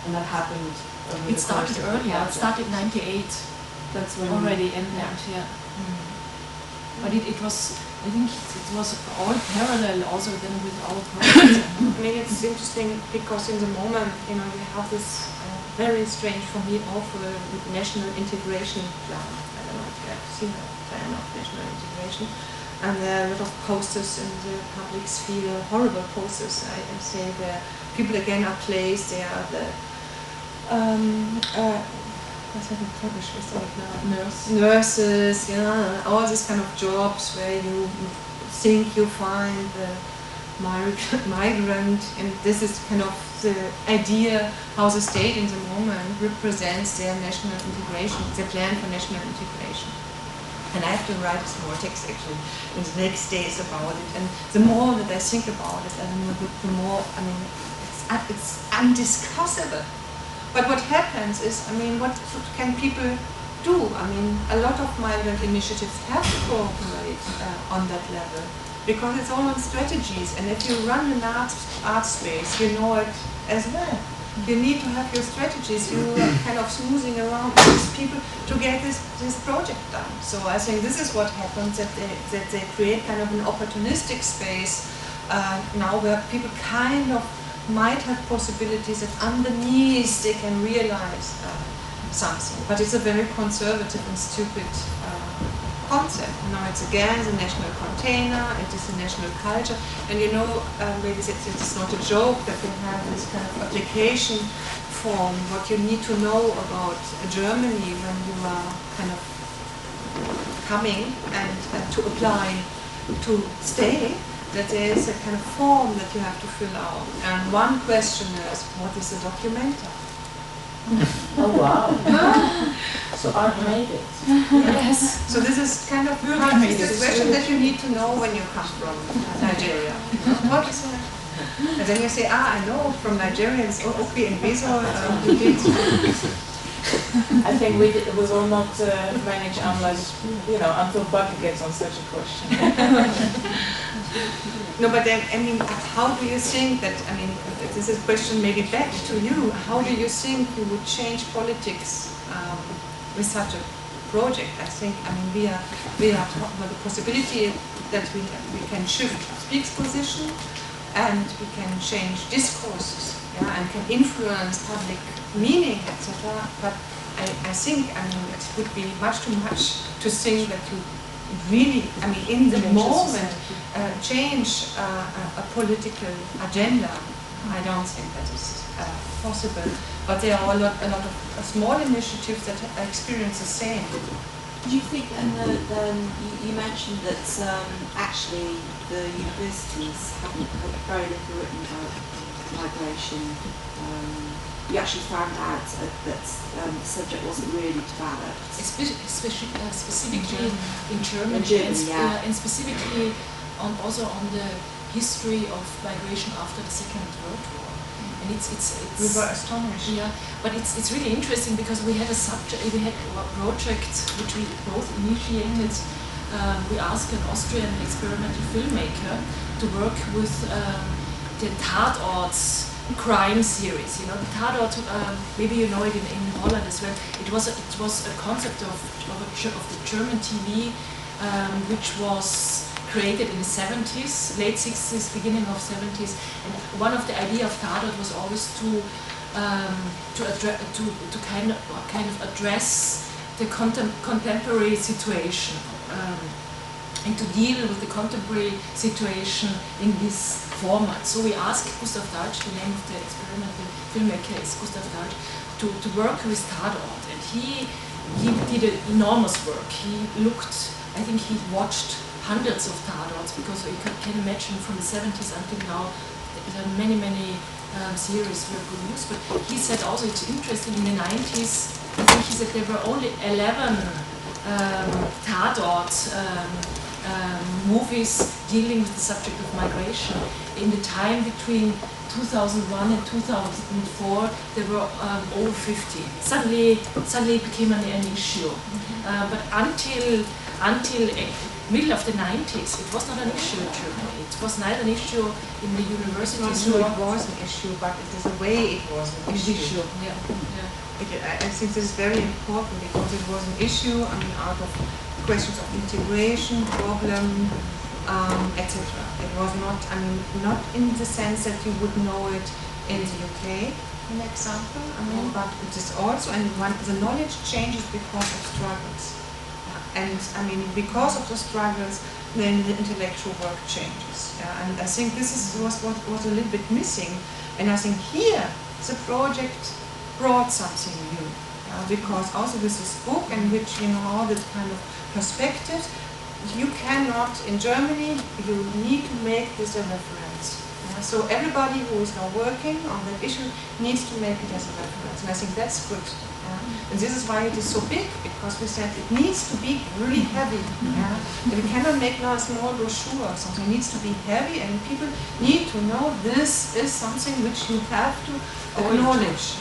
And that happened over the It started course of the earlier. It project. started in '98 That's when already, and yeah. But it was, I think it was all parallel also then with our project. I mean, it's interesting because in the moment, we have this very strange for me awful national integration plan. I don't know if you have seen the plan of national integration. And there are a lot of posters in the public sphere, horrible posters, I say, where people again are placed, they are the what's that in Polish? What's that now? Nurses, all these kind of jobs where you think you find the migrant, and this is kind of the idea how the state in the moment represents their national integration, their plan for national integration. And I have to write a small text actually in the next days about it. And the more that I think about it, the more, it's undiscussable. But what happens is, what can people do? A lot of migrant initiatives have to cooperate on that level because it's all on strategies. And if you run an art space, you know it as well. You need to have your strategies. You are kind of smoothing around with these people to get this project done. So I think this is what happens, that they create kind of an opportunistic space now where people kind of might have possibilities that underneath they can realize something. But it's a very conservative and stupid concept. It's again the national container, it is a national culture. And maybe it's not a joke that we have this kind of application form, what you need to know about Germany when you are kind of coming and to apply to stay, that there is a kind of form that you have to fill out. And one question is, what is a documenta? Oh wow! So art made it. Yes. So this is kind of the question that you need to know when you come from Nigeria. What is it? And then you say, I know from Nigeria, it's okay in Weso. I think we will not manage unless, until Bucky gets on such a question. No, but then, how do you think that, this is a question maybe back to you, how do you think you would change politics with such a project? I think, we are talking about the possibility that we can shift speaks position and we can change discourses, and can influence public meaning, etc. But I think, it would be much too much to think that you really, in the moment, change a political agenda. I don't think that is possible. But there are a lot of small initiatives that experience the same. Do you think, you mentioned that actually the universities haven't very little written about migration. You actually found out that the subject wasn't really developed. Specifically in Germany, and specifically also on the history of migration after the Second World War. And it's we were astonished. Yeah, but it's really interesting because we had a project which we both initiated. We asked an Austrian experimental filmmaker to work with the Tatorts crime series. You know, the Tatort, maybe you know it in Holland as well. It was a concept of the German TV, which was created in the 70s, late 60s, beginning of 70s. And one of the idea of Tatort was always to kind of address the contemporary situation. And to deal with the contemporary situation in this format. So we asked Gustav Dahlsch, the name of the experimental filmmaker is Gustav Dahlsch, to work with Tatort. And he did enormous work. He looked, I think he watched hundreds of Tatorts, because you can imagine from the 70s until now, there are many series were produced. But he said also it's interesting, in the 90s, I think he said there were only 11 Tatort movies dealing with the subject of migration. In the time between 2001 and 2004, there were over 50. Suddenly it became an issue. But until middle of the 90s, it was not an issue in Germany. It was neither an issue in the universities. Not it was an issue, but it is the way it was an issue. Yeah. I think this is very important, because it was an issue, I mean, out of questions of integration, problem, etc. It was not, I mean, not in the sense that you would know it in the UK, an example, I mean, but it is also, and the knowledge changes because of struggles. And I mean, because of the struggles, then the intellectual work changes. And I think this was what was a little bit missing. And I think here, the project brought something new. Because also with this book, in which, you know, all the kind of perspectives, you cannot, in Germany, you need to make this a reference. So everybody who is now working on that issue needs to make it as a reference. And I think that's good. And this is why it is so big, because we said it needs to be really heavy. We cannot make now a small brochure or something. It needs to be heavy, and people need to know this is something which you have to acknowledge.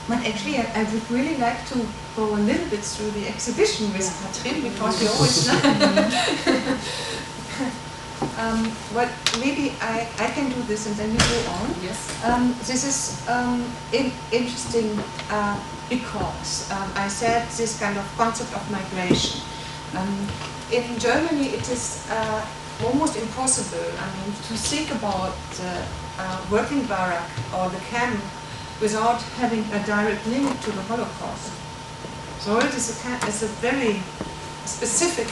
But actually, I would really like to go a little bit through the exhibition with Kathrin, because we always but maybe I can do this and then you go on. Yes. This is interesting because I said this kind of concept of migration. In Germany, it is almost impossible, I mean, to think about the working barrack or the camp without having a direct link to the Holocaust. So it is a very specific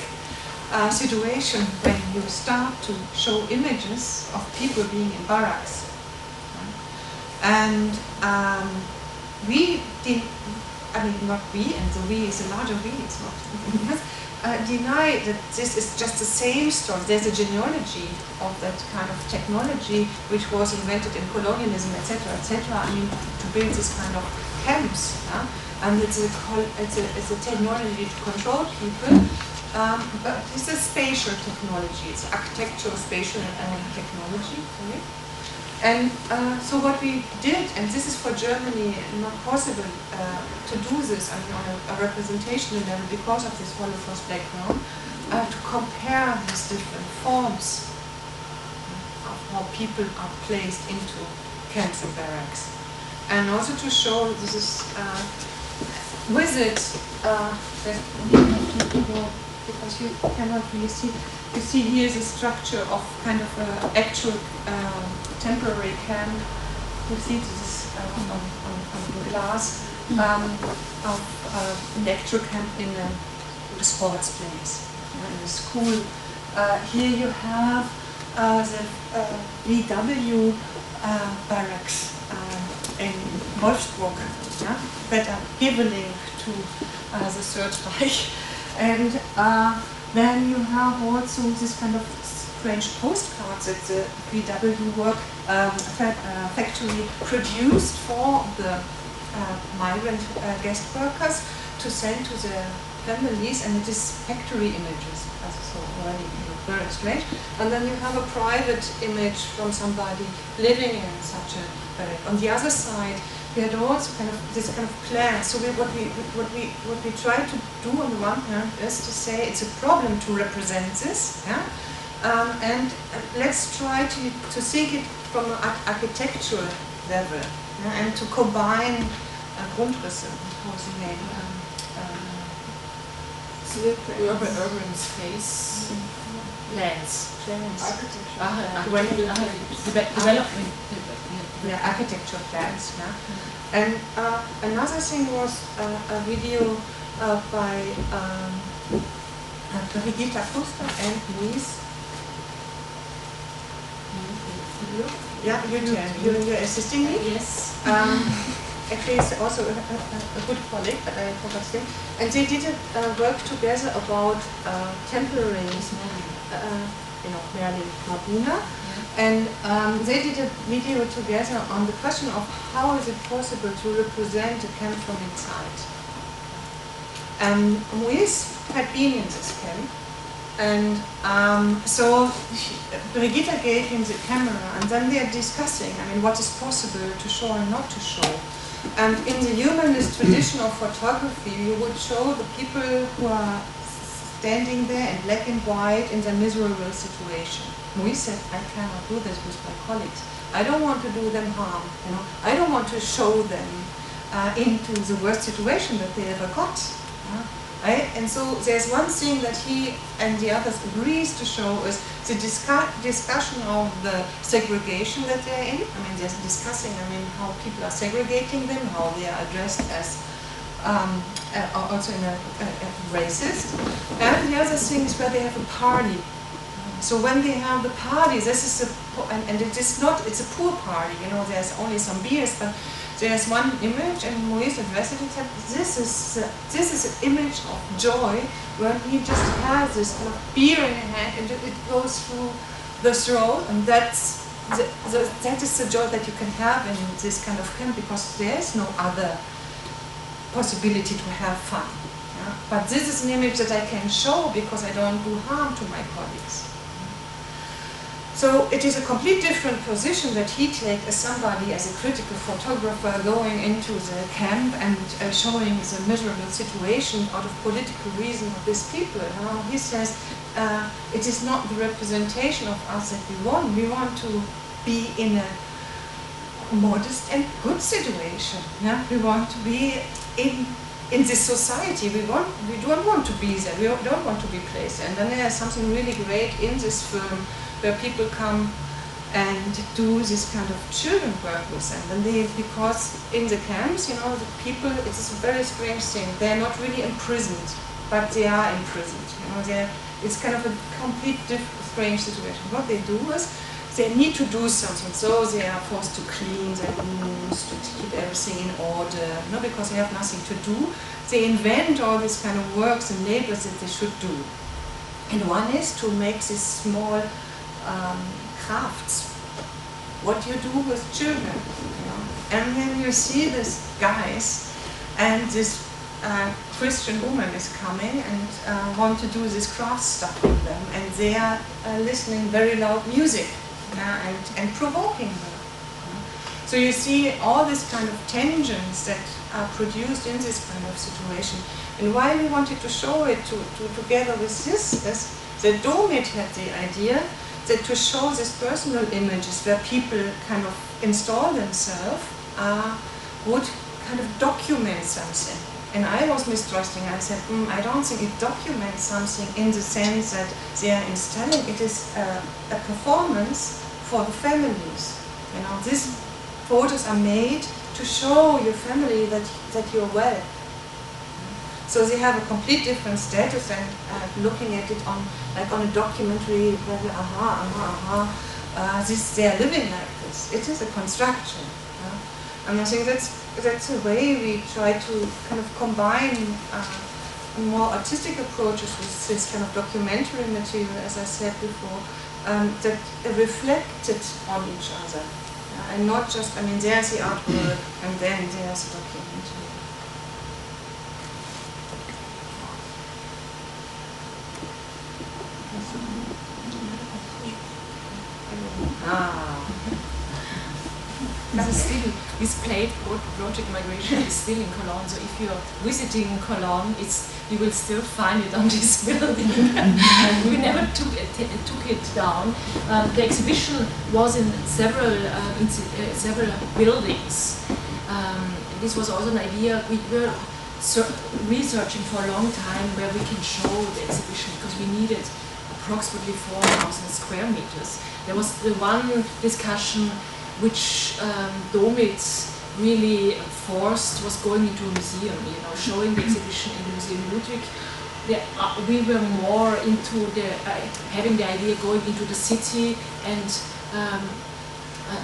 situation when you start to show images of people being in barracks. And we did, I mean, not we, and the we is a larger we, it's not, deny that this is just the same story. There's a genealogy of that kind of technology which was invented in colonialism, etc., etc. I mean, to build this kind of camps. And it's a technology to control people. But it's a spatial technology, it's architectural spatial technology. Okay? And so what we did, and this is for Germany not possible to do this on a representational level because of this Holocaust background, to compare these different forms of how people are placed into camps and barracks. And also to show this is with it, because you cannot really see. You see here is a structure of kind of an actual temporary camp. You see this on the glass of an actual camp in a sports place, in a school. Here you have the VW barracks in Wolfsburg that are given to the Third Reich. And then you have also this kind of strange postcards that the VW factory produced for the migrant guest workers to send to the families, and it is factory images, so already very strange. And then you have a private image from somebody living in such a barrack. On the other side, we had also kind of this kind of plan. So what we try to do on the one hand is to say it's a problem to represent this, And let's try to think it from an architectural level, and to combine Grundrisse, how's the name? Urban space plans. Architecture. Development. Yeah, architecture plans. Yeah? And another thing was a video by Brigitta Kuster and Louise. Yeah, you're assisting me? Yes. Actually, it's also a good colleague, but I forgot his name. And they did work together about temporary, Marion Mabuna. And they did a video together on the question of how is it possible to represent a camp from inside. Moise had been in this camp, and so Brigitta gave him the camera, and then they are discussing, what is possible to show and not to show. And in the humanist tradition of photography, you would show the people who are standing there in black and white in their miserable situation. Moise said, I cannot do this with my colleagues. I don't want to do them harm. I don't want to show them into the worst situation that they ever got. And so there's one thing that he and the others agrees to show is the discussion of the segregation that they're in. They're discussing, how people are segregating them, how they are addressed as also in a racist. And the other thing is where they have a party. So when they have the party, this is and it is not, it's a poor party, there's only some beers, but there's one image, and Moise addressed it and said, this is an image of joy, when he just has this kind of beer in his hand and it goes through the throat, and that is the joy that you can have in this kind of camp, because there is no other possibility to have fun. But this is an image that I can show because I don't do harm to my colleagues. So it is a completely different position that he takes as somebody, as a critical photographer, going into the camp and showing the miserable situation out of political reason of these people. He says, it is not the representation of us that we want. We want to be in a modest and good situation. We want to be in this society. We don't want to be there. We don't want to be placed there. And then there's something really great in this film, where people come and do this kind of children work with them. And because in the camps, the people, it's a very strange thing. They're not really imprisoned, but they are imprisoned. It's kind of a complete strange situation. What they do is, they need to do something, so they are forced to clean their rooms, to keep everything in order, because they have nothing to do. They invent all these kind of works and labors that they should do. And one is to make these small crafts, what you do with children, And then you see these guys, and this Christian woman is coming and want to do this craft stuff with them, and they are listening very loud music and provoking her. So you see all these kind of tensions that are produced in this kind of situation. And why we wanted to show it together with this is that Domit had the idea that to show these personal images where people kind of install themselves would kind of document something. And I was mistrusting. I said, I don't think it documents something in the sense that they are installing. It is a performance for the families. These photos are made to show your family that you're well. So they have a complete different status, and looking at it on a documentary level, they are living like this. It is a construction. And I think that's a way we try to kind of combine more artistic approaches with this kind of documentary material, as I said before, that reflected on each other. And not just, there's the artwork, and then there's the documentary. This is still this plate, Projekt Migration, is still in Cologne. So if you're visiting Cologne, you will still find it on this building. We never took it down. The exhibition was in several buildings. This was also an idea. We were researching for a long time where we can show the exhibition, because we needed approximately 4,000 square meters. There was the one discussion which Domitz really forced was going into a museum, showing the exhibition in the Museum Utrecht. We were more into having the idea going into the city and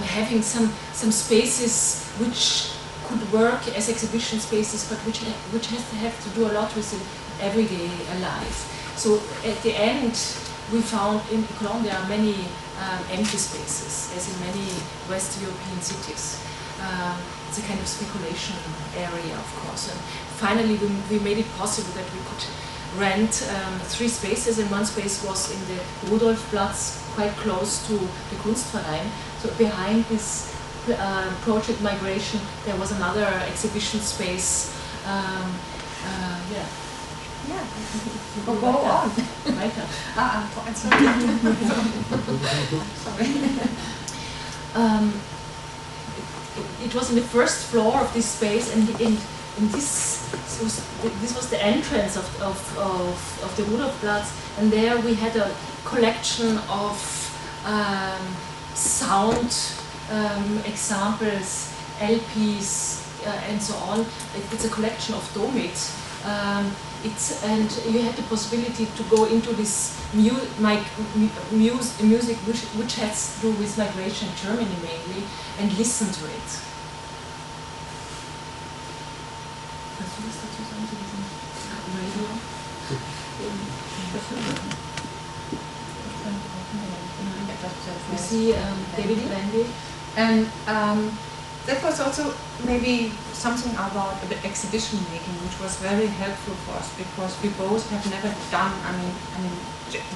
having some spaces which could work as exhibition spaces, but which have to do a lot with the everyday life. So at the end, we found in Cologne there are many empty spaces, as in many West European cities. It's a kind of speculation area, of course. And finally, we made it possible that we could rent 3 spaces, and one space was in the Rudolfplatz, quite close to the Kunstverein. So behind this Projekt Migration, there was another exhibition space. Yeah. Go on. Weiter. Sorry. It was in the first floor of this space, and this was the entrance of the Rudolfplatz, and there we had a collection of sound examples, LPs, and so on. It's a collection of Domitz. And you had the possibility to go into this music which has to do with migration in Germany mainly, and listen to it. You see David Brandy. And that was also maybe something about the exhibition making, which was very helpful for us, because we both have never done,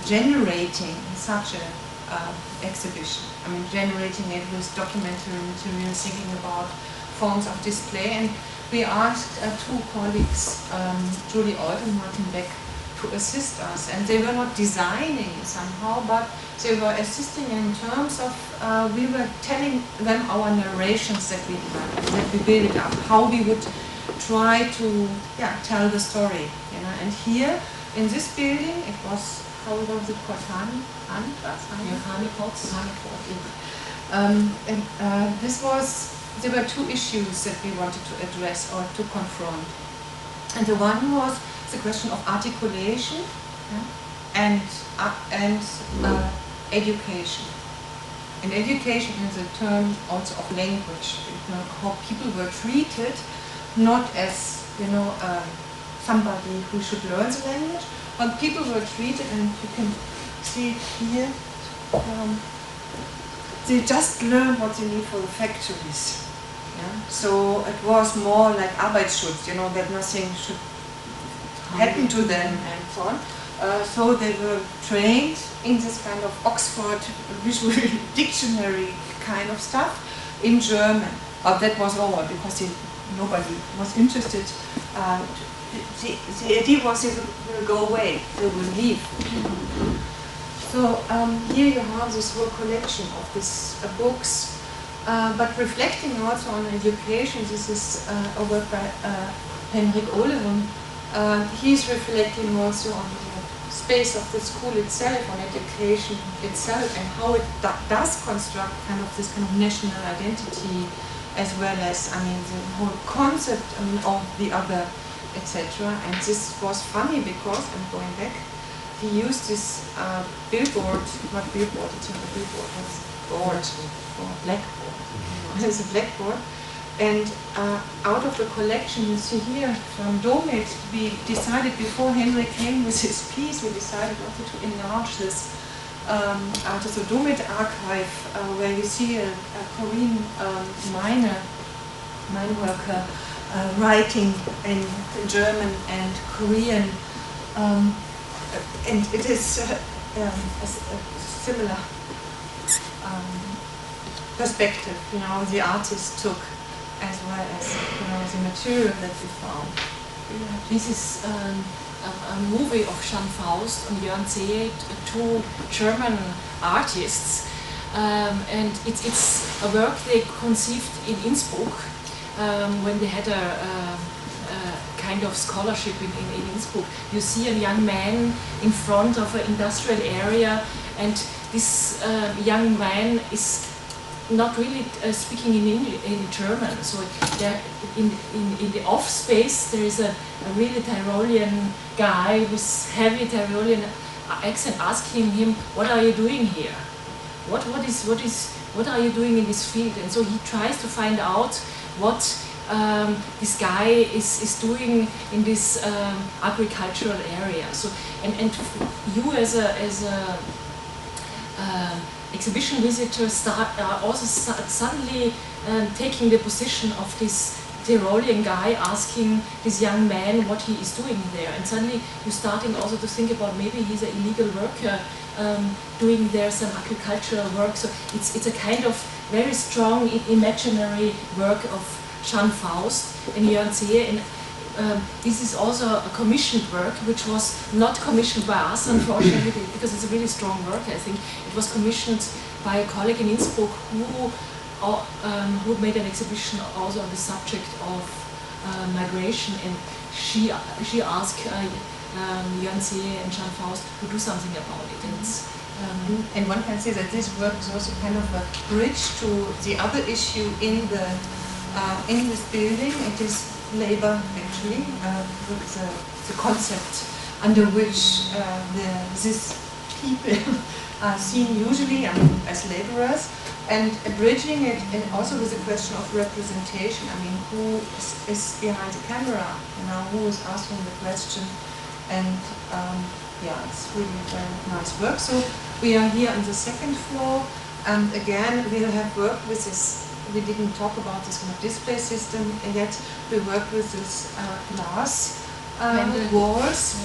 generating such a exhibition. Generating it with documentary material, thinking about forms of display. And we asked 2 colleagues, Julie Old and Martin Beck, to assist us. And they were not designing somehow, but they were assisting in terms of, we were telling them our narrations that we had, that we built up, how we would try to tell the story. And here, in this building, it was, how was it called? There were 2 issues that we wanted to address or to confront. And the one was the question of articulation and education. And education is a term also of language, how people were treated, not as somebody who should learn the language, but people were treated, and you can see it here. They just learn what they need for the factories. So it was more like Arbeitsschutz, that nothing should happen to them and so on. So they were trained in this kind of Oxford visual dictionary kind of stuff in German. But that was over because nobody was interested. The idea was they will go away, they will leave. So here you have this whole collection of these books. But reflecting also on education, this is a work by Henrik Olevun. He's reflecting also on the space of the school itself, on education itself, and how it does construct this kind of national identity, as well as the whole concept of the other, etc. And this was funny because, I'm going back, he used this billboard, not billboard, it's not a billboard, it's board, or blackboard. It's a blackboard. And out of the collection, you see here from Domitz, we decided before Henrik came with his piece, we decided also to enlarge this out of the Domitz archive, where you see a Korean mine worker writing in German and Korean, and it is a similar perspective, the artist took as well as the material that we found. This is a movie of Jean Faust and Jörn Zehe, two German artists, and it's a work they conceived in Innsbruck when they had a kind of scholarship in Innsbruck. You see a young man in front of an industrial area, and this young man is not really speaking in German. So there, in the off space there is a really Tyrolean guy with heavy Tyrolean accent asking him, "What are you doing here? What are you doing in this field?" And so he tries to find out what this guy is doing in this agricultural area. So and you as a exhibition visitor also suddenly taking the position of this Tyrolean guy asking this young man what he is doing there, and suddenly you're starting also to think about maybe he's an illegal worker doing there some agricultural work. So it's a kind of very strong imaginary work of Jean Faust and Jörn Zehe, and this is also a commissioned work, which was not commissioned by us, unfortunately, because it's a really strong work. I think it was commissioned by a colleague in Innsbruck who made an exhibition also on the subject of migration, and she asked Jörn Zehe and Jean Faust to do something about it. And it's, and one can say that this work is also kind of a bridge to the other issue in this building. It is labor, actually, with the concept under which these people are seen usually as laborers, and bridging it and also with the question of representation. I mean, who is behind the camera? Who is asking the question? And yeah, it's really very nice work. So we are here on the second floor, and again we'll have work with this. We didn't talk about this kind of display system yet. We work with this glass walls,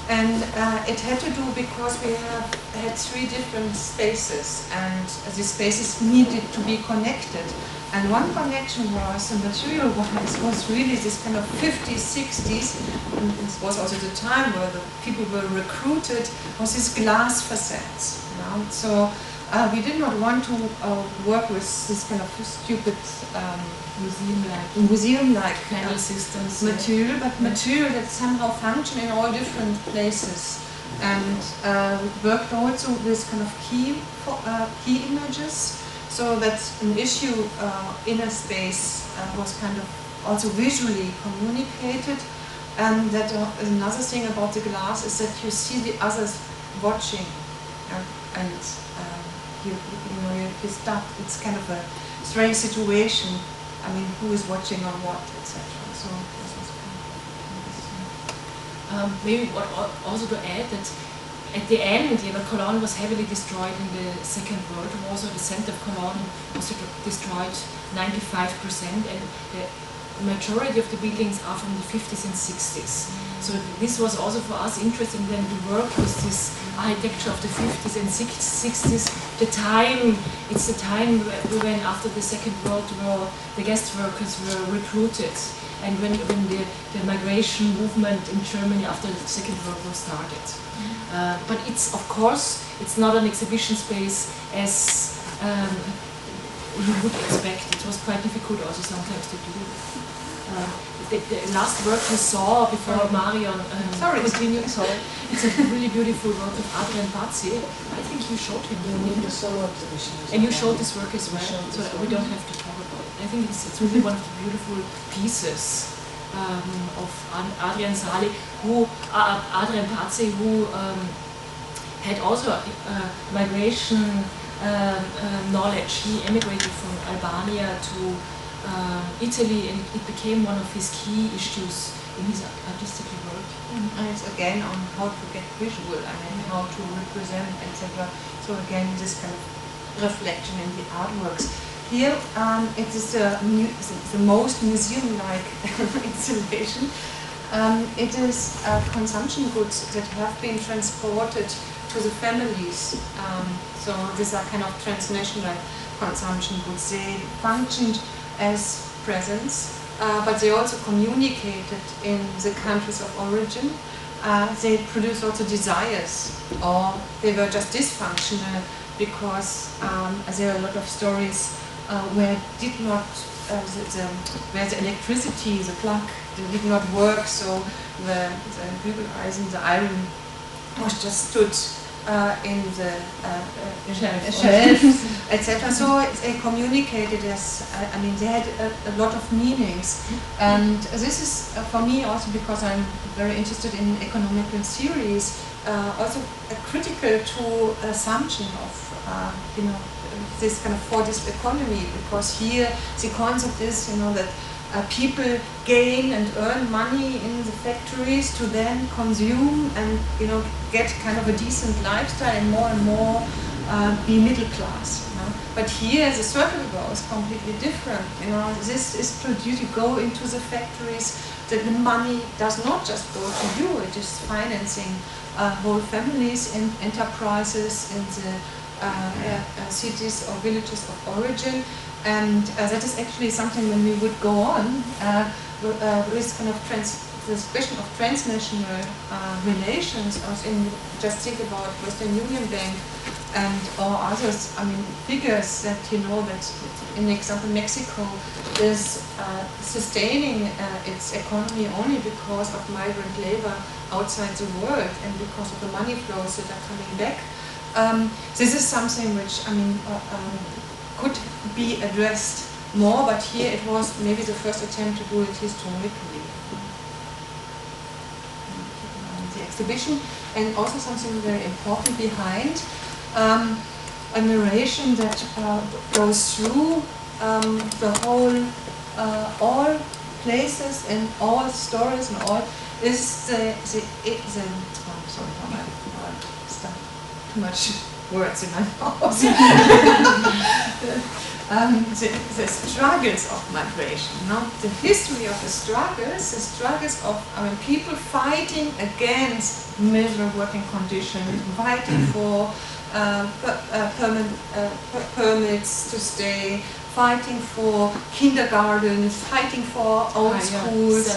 and it had to do because we had 3 different spaces, and these spaces needed to be connected. And one connection was, the material-wise, was really this kind of 50s, 60s, and this was also the time where the people were recruited, was these glass facades. So we did not want to work with this kind of stupid museum-like panel systems material, but material that somehow function in all different places. And we worked also with kind of key images, so that an issue in a space was kind of also visually communicated. And that another thing about the glass is that you see the others watching, and you start. It's kind of a strange situation. I mean, who is watching on what, etc. So this was kind of maybe also to add that at the end, Cologne was heavily destroyed in the Second World War. So the center of Cologne was destroyed 95%, and the majority of the buildings are from the 50s and 60s. So this was also for us interesting then to work with this architecture of the 50s and 60s. It's the time when after the Second World War the guest workers were recruited, and when the migration movement in Germany after the Second World War started. But it's, of course, it's not an exhibition space as you would expect. It was quite difficult also sometimes to do. The last work we saw before Marion continued, it's a really beautiful work of Adrian Pazzi. I think you showed him. The solo exhibition. And you showed this work as well, so we don't have to talk about it. I think it's really one of the beautiful pieces of Adrian Pazzi, who had also migration knowledge. He emigrated from Albania to Italy, and it became one of his key issues in his artistic work. And it's again on how to get visual, I mean, how to represent, etc. So again, this kind of reflection in the artworks. Here, it is the most museum-like installation. It is consumption goods that have been transported to the families. So these are kind of transnational consumption goods. They functioned as presence, but they also communicated in the countries of origin. They produced also desires, or they were just dysfunctional because there are a lot of stories where did not where the electricity, the plug, did not work, so the Bügeleisen, the iron, was just stood in the shelves, etc. So they communicated as, I mean, they had a lot of meanings. And this is, for me, also because I'm very interested in economical theories, also critical to assumption of, you know, this kind of Fordist economy, because here the concept is, you know, that people gain and earn money in the factories to then consume and, you know, get kind of a decent lifestyle and more be middle class. You know? But here the circle goes completely different. You know, this is produced. You go into the factories. The money does not just go to you. It is financing whole families and enterprises in the cities or villages of origin. And that is actually something when we would go on with kind of this question of transnational relations. Just think about Western Union Bank and or others. I mean, figures that you know that, in example, Mexico is sustaining its economy only because of migrant labor outside the world and because of the money flows that are coming back. This is something which, I mean, could be addressed more, but here it was maybe the first attempt to do it historically. The exhibition, and also something very important behind, a narration that goes through the whole, all places and all stories and all, is the oh, sorry, too much words in my mouth. The struggles of migration, not the history of the struggles of people fighting against miserable working conditions, fighting for permits to stay, fighting for kindergartens, fighting for old schools,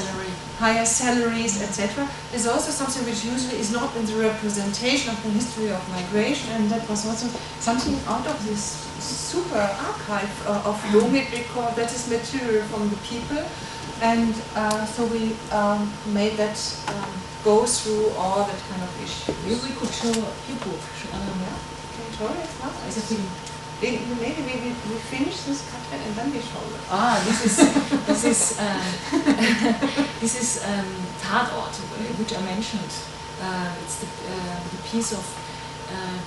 higher salaries, etc. is also something which usually is not in the representation of the history of migration, and that was also something out of this super archive of Rhomberg, because that is material from the people, and so we made that go through all that kind of issues. Maybe we could show a few books. Can you show it now? It's a film. Maybe we finish this, Kathrin, and then we show it. This is Tatort, which I mentioned. It's the piece of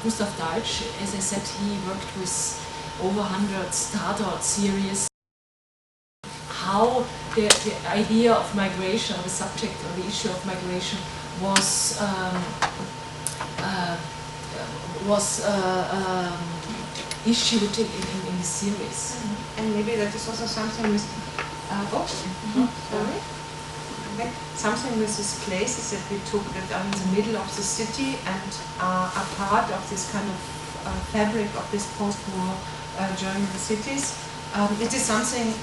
Gustav Deutsch. As I said, he worked with over 100 Tatort series. How the idea of migration, or the subject or the issue of migration was issued in the series. And maybe that is also something with something with these places that we took that are in the middle of the city and are part of this kind of fabric of this post-war German cities. It is something,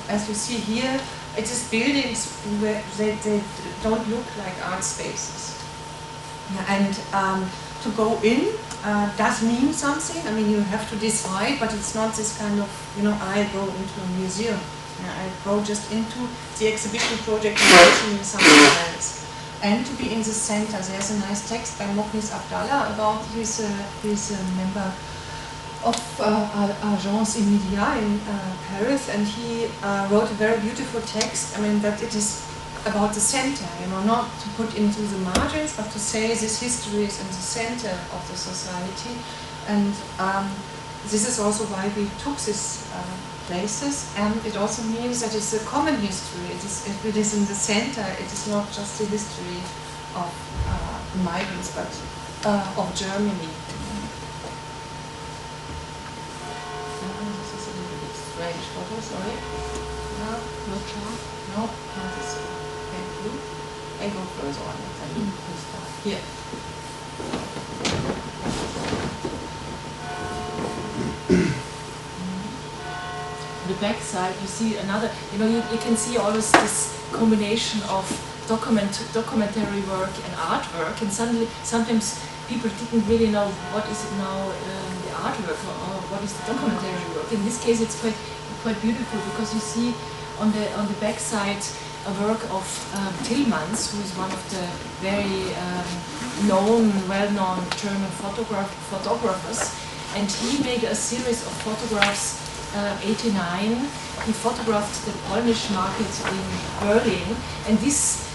as you see here, it is buildings where they don't look like art spaces. And to go in does mean something. I mean, you have to decide, but it's not this kind of, you know, I go into a museum. I go just into the exhibition Projekt Migration in something else. And to be in the center. There's a nice text by Mohnis Abdallah about his member of Agence Immédiat in Paris, and he wrote a very beautiful text. I mean, that it is about the center, you know, not to put into the margins, but to say this history is in the center of the society. And this is also why we took these places, and it also means that it's a common history. If it is in the center, it is not just the history of migrants, but of Germany. This is a little bit strange photo, sorry. No chart? No, not this one. I go further on it. I need to start here. The back side you see another, you can see always this combination of documentary work and artwork, and suddenly sometimes people didn't really know what is it now the artwork or what is the documentary work. In this case it's quite beautiful because you see on the back side a work of Tillmans, who is one of the very well-known German photographers, and he made a series of photographs. 89, he photographed the Polish market in Berlin, and this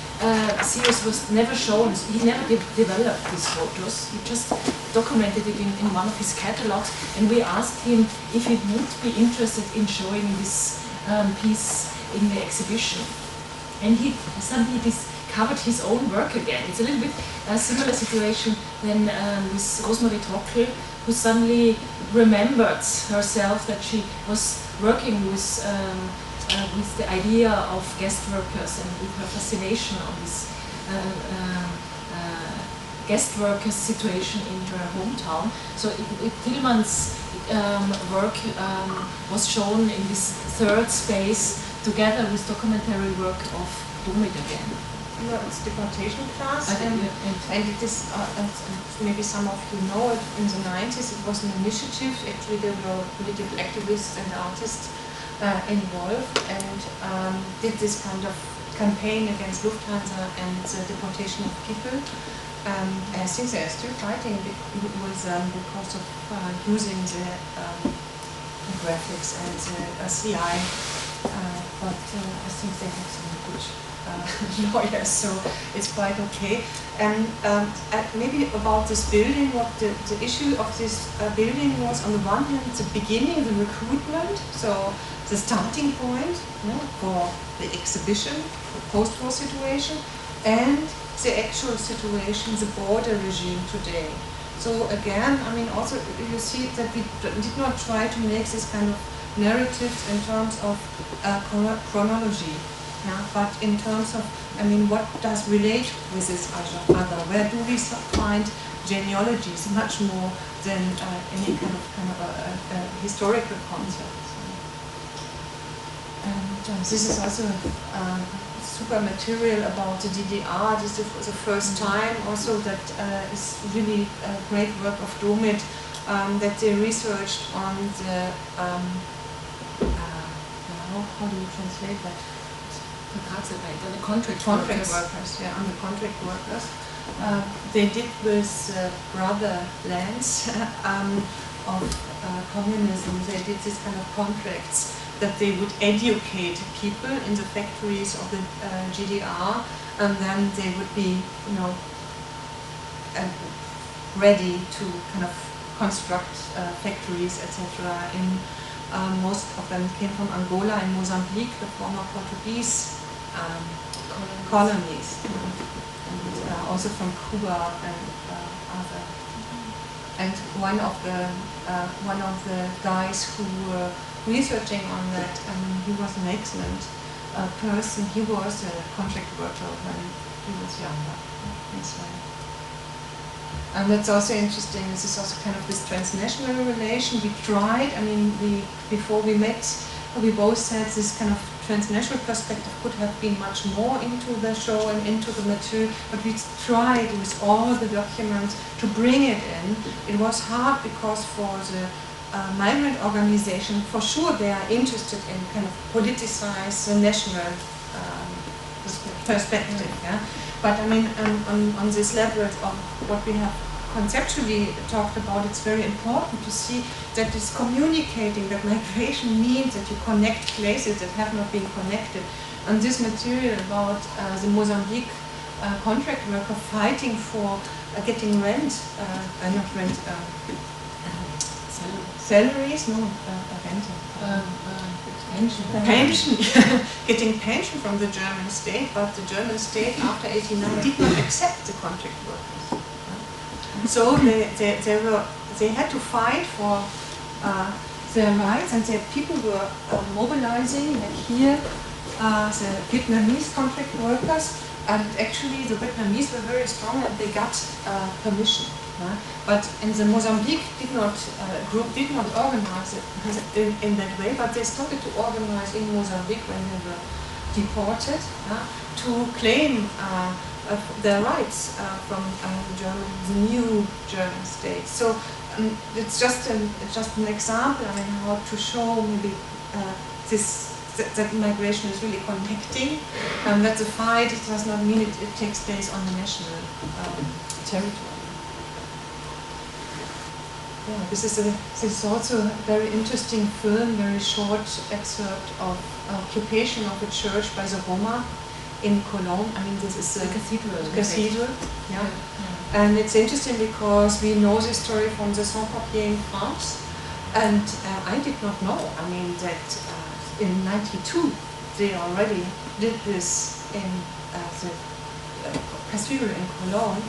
series was never shown. He never developed these photos. He just documented it in one of his catalogs, and we asked him if he would be interested in showing this piece in the exhibition. And he suddenly discovered his own work again. It's a little bit a similar situation than with Rosemarie Trockel, who suddenly remembered herself that she was working with the idea of guest workers, and with her fascination on this guest workers situation in her hometown. So Tillmans' work was shown in this third space together with documentary work of Domit again. No, it's deportation class, and it is, maybe some of you know it, in the 90s it was an initiative. Actually there were political activists and artists involved, and did this kind of campaign against Lufthansa and the deportation of people. I think they are still fighting with because of using the graphics and the CI, but I think they have some good lawyers, so it's quite okay. And maybe about this building, what the issue of this building was, on the one hand, the beginning, the recruitment, so the starting point for the exhibition, the post-war situation, and the actual situation, the border regime today. So again, I mean, also you see that we did not try to make this kind of narratives in terms of chronology, but in terms of, I mean, what does relate with this other? Where do we find genealogies much more than any kind of historical concept? And this is also super material about the DDR. This is the first time also that is really a great work of Domit, that they researched on the, how do you translate that? The contract workers, yeah, on the contract workers. They did with brotherlands of communism. They did this kind of contracts that they would educate people in the factories of the GDR, and then they would be, ready to kind of construct factories, etc. In most of them came from Angola and Mozambique, the former Portuguese colonies, and also from Cuba and other. And one of the guys who were researching on that, he was an excellent person. He was a contract worker when he was younger. And that's also interesting. This is also kind of this transnational relation. We tried, before we met, we both said this kind of transnational perspective could have been much more into the show and into the material, but we tried with all the documents to bring it in. It was hard because for the migrant organization, for sure they are interested in kind of politicize the national perspective. Yeah? But on this level of what we have conceptually talked about, it's very important to see that it's communicating that migration means that you connect places that have not been connected. And this material about the Mozambique contract worker fighting for getting rent, not rent, salaries, no, pension, getting pension from the German state, but the German state after 89 did not accept the contract workers. So they had to fight for their rights, and their people were mobilizing, like here, the Vietnamese contract workers, and actually the Vietnamese were very strong and they got permission. But in the Mozambique group did not organize it in that way, but they started to organize in Mozambique when they were deported to claim their rights from the new German state. So it's just an example. I mean, how to show maybe that migration is really connecting, that the fight does not mean it takes place on the national territory. Yeah, this is also a very interesting film, very short excerpt of occupation of a church by the Roma in Cologne. I mean, this is the cathedral. Yeah. And it's interesting because we know this story from the sans-papiers in France, and I did not know. I mean, that in '92 they already did this in the cathedral in Cologne.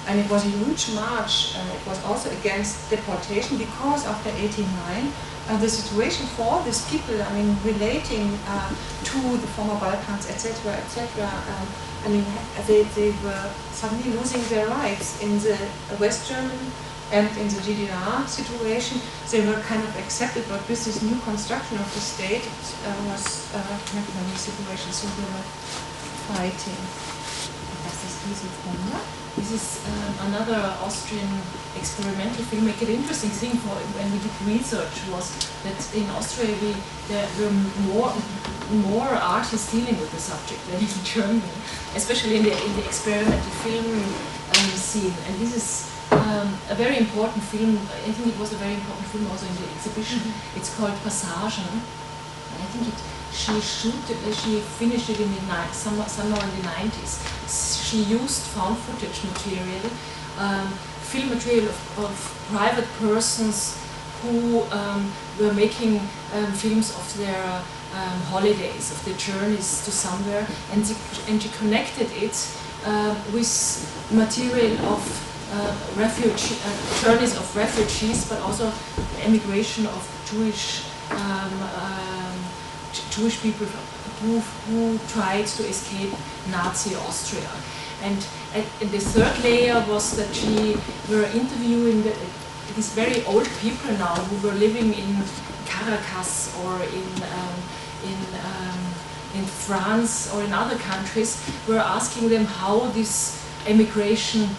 And it was a huge march. It was also against deportation because after '89, the situation for all these people, I mean, relating to the former Balkans, etc., etc. I mean, they were suddenly losing their rights in the West German and in the GDR situation. They were kind of accepted, but with this new construction of the state, it was not a new situation. So they were fighting. This is another Austrian experimental filmmaker. The interesting thing for when we did research was that in Austria there were more artists dealing with the subject than in Germany, especially in the experimental film scene. And this is a very important film. I think it was a very important film also in the exhibition. It's called Passagen. I think she finished it in the somewhere in the 90s. She used found footage material, film material of private persons who were making films of their holidays, of their journeys to somewhere, and she connected it with material of journeys of refugees, but also emigration of Jewish people who tried to escape Nazi Austria. And the third layer was that she were interviewing these very old people now who were living in Caracas or in France or in other countries, were asking them how this emigration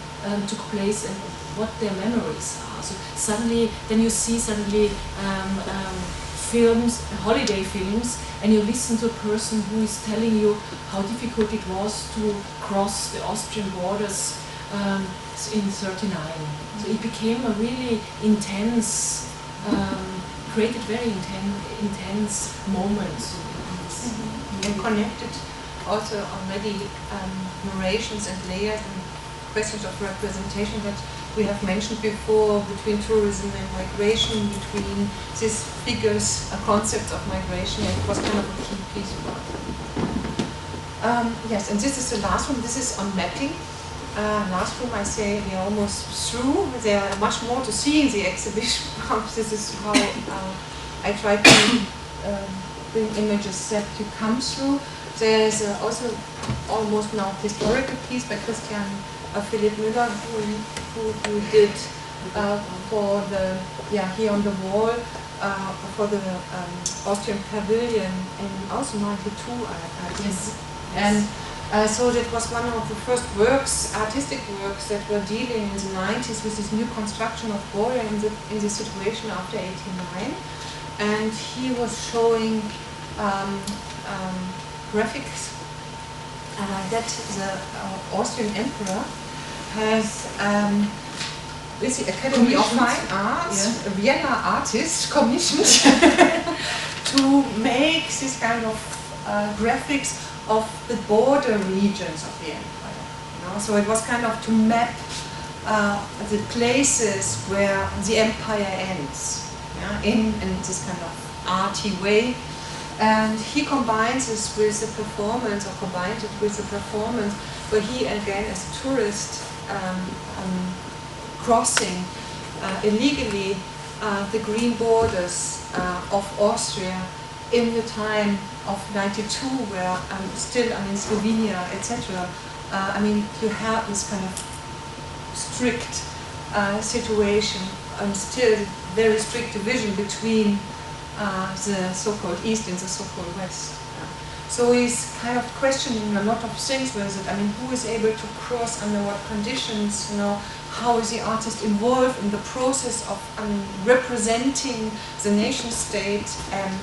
took place and what their memories are. So suddenly, then you see films, holiday films, and you listen to a person who is telling you how difficult it was to cross the Austrian borders in '39. So it became a really intense, created very intense moments. And connected also already narrations and layers and questions of representation that we have mentioned before between tourism and migration, between these figures, concepts of migration. It was kind of a key piece for us. Yes, and this is the last room. This is on mapping. Last room, I say we are almost through. There are much more to see in the exhibition. This is how I try to bring images that you come through. There's also almost now historical piece by Christian Philipp Müller, who did for the here on the wall for the Austrian Pavilion in also '92, I think. Yes. And so that was one of the first works, artistic works, that were dealing in the 90s with this new construction of border in the situation after '89. And he was showing graphics that the Austrian Emperor has, with the Academy of Fine Arts, a Vienna artist commissioned to make this kind of graphics of the border regions of the empire. You know? So it was kind of to map the places where the empire ends, in this kind of arty way. And he combines this with the performance, or combined it with the performance, where he again, as a tourist, crossing illegally the green borders of Austria in the time of '92, where still, Slovenia, etc. You have this kind of strict situation and still very strict division between the so-called East and the so-called West. So he's kind of questioning a lot of things with it. I mean, who is able to cross under what conditions, you know, how is the artist involved in the process of representing the nation state, and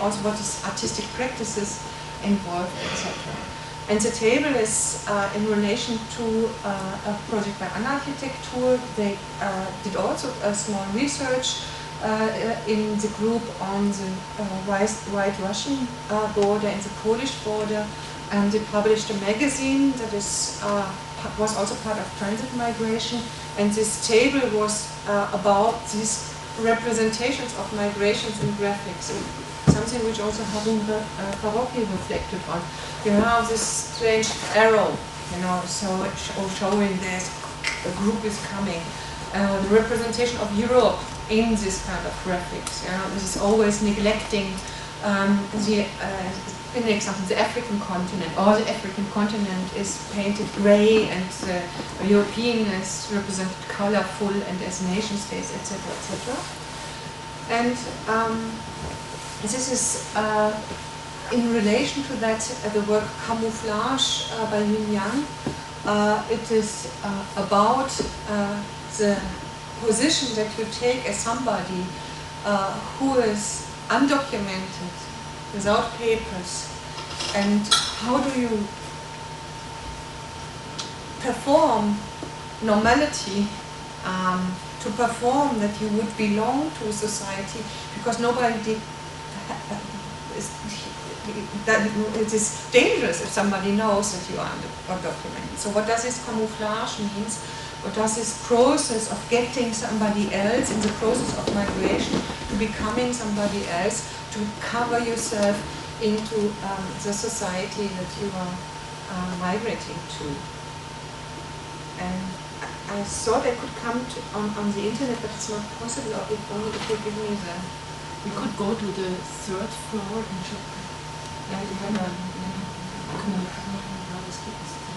also what is artistic practices involved, etc. And the table is in relation to a project by Architektur. They did also a small research in the group on the White Russian border and the Polish border, and they published a magazine that is was also part of Transit Migration, and this table was about these representations of migrations in graphics, something which also having the Baroque reflected on. You have this strange arrow, you know, so showing that a group is coming. The representation of Europe in this kind of graphics. You know, this is always neglecting in the example, the African continent, or the African continent is painted grey, and the European is represented colorful and as nation states, etc., etc. And this is in relation to that the work Camouflage by Yin Yang. It is about the position that you take as somebody who is undocumented, without papers, and how do you perform normality, to perform that you would belong to a society, because nobody did. It is dangerous if somebody knows that you are undocumented. So what does this camouflage means? What does this process of getting somebody else in the process of migration to becoming somebody else, to cover yourself into the society that you are migrating to? And I thought I could come to, on the internet, but it's not possible. If only if you give me the. We could go to the third floor and check. Yeah, you have a.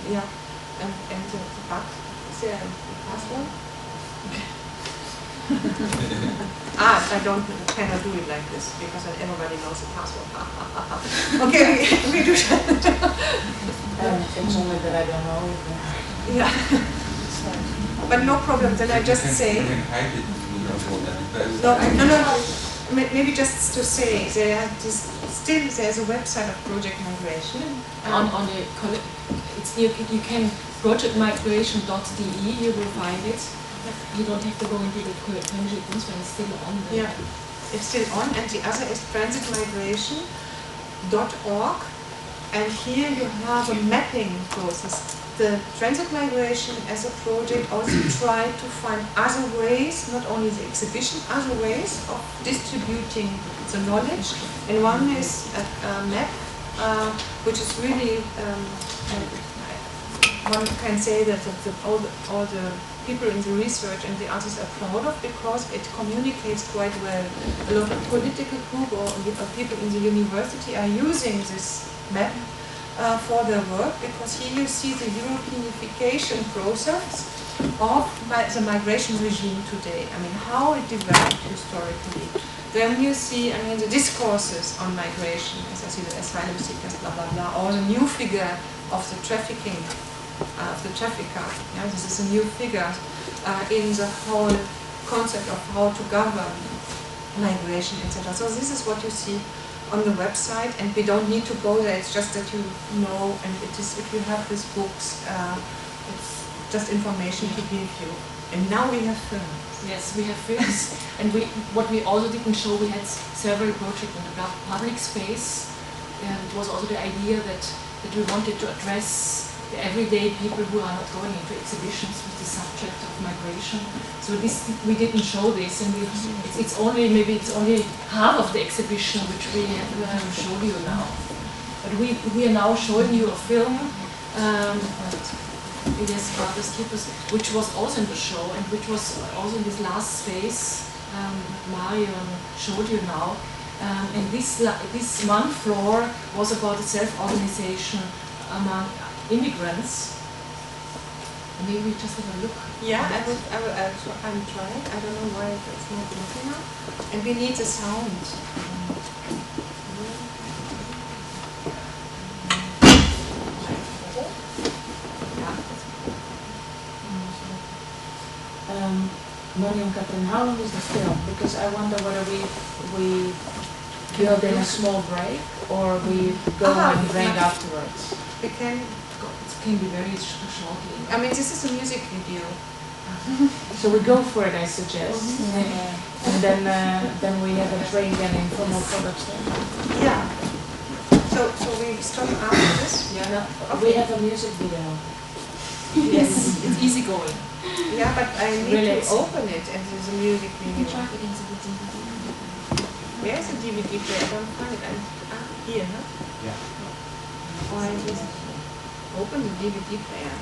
Yeah, and the back. Is there a password? Okay. Cannot do it like this because everybody knows the password. Okay, we do that. It's only that I don't know it. Yeah. But no problem, then I just say. No. Maybe just to say, there's a website of Projekt Migration. On the it's you can projectmigration.de, you will find it. You don't have to go into the Projekt when it's still on there. Yeah, it's still on, and the other is transitmigration.org, and here you have a mapping process. The Transit Migration as a project also tried to find other ways, not only the exhibition, other ways of distributing the knowledge. And one is a map, which is really, one can say that all the people in the research and the artists are proud of, because it communicates quite well. A lot of political groups or people in the university are using this map for their work, because here you see the Europeanification process of the migration regime today. I mean, how it developed historically. Then you see, the discourses on migration, as I see the asylum seekers, blah, blah, blah, or the new figure of the trafficking, of the trafficker. Yeah, this is a new figure in the whole concept of how to govern migration, etc. So this is what you see on the website, and we don't need to go there. It's just that you know, and it is, if you have these books, it's just information to give you. And now we have films. Yes, we have films, and what we also didn't show, we had several projects in the public space, and it was also the idea that we wanted to address the everyday people who are not going into exhibitions with the subject of migration. So this, we didn't show this, and it's only half of the exhibition which we have showed you now. But we are now showing you a film, Yes, Brothers Keepers, which was also in the show, and which was also in this last space Marion showed you now. And this one floor was about the self-organization among immigrants. Maybe we just have a look. Yeah, I'm trying. I don't know why it's not looking now. And we need the sound. Marion, Kathrin, how long is the film? Because I wonder whether we build in a small break or we go and break afterwards. We can. It can be very shortly. I mean, this is a music video. So we go for it, I suggest. And then we have a break and informal products then. Yeah. So we stop after this. Yeah. No, we have a music video. Yes, it's easy going. Yeah, but I need Really? to open it and there's a music You video. can drag it into the DVD. Where's the DVD player? I don't find it. Here, huh? Yeah. Or I just open the DVD player.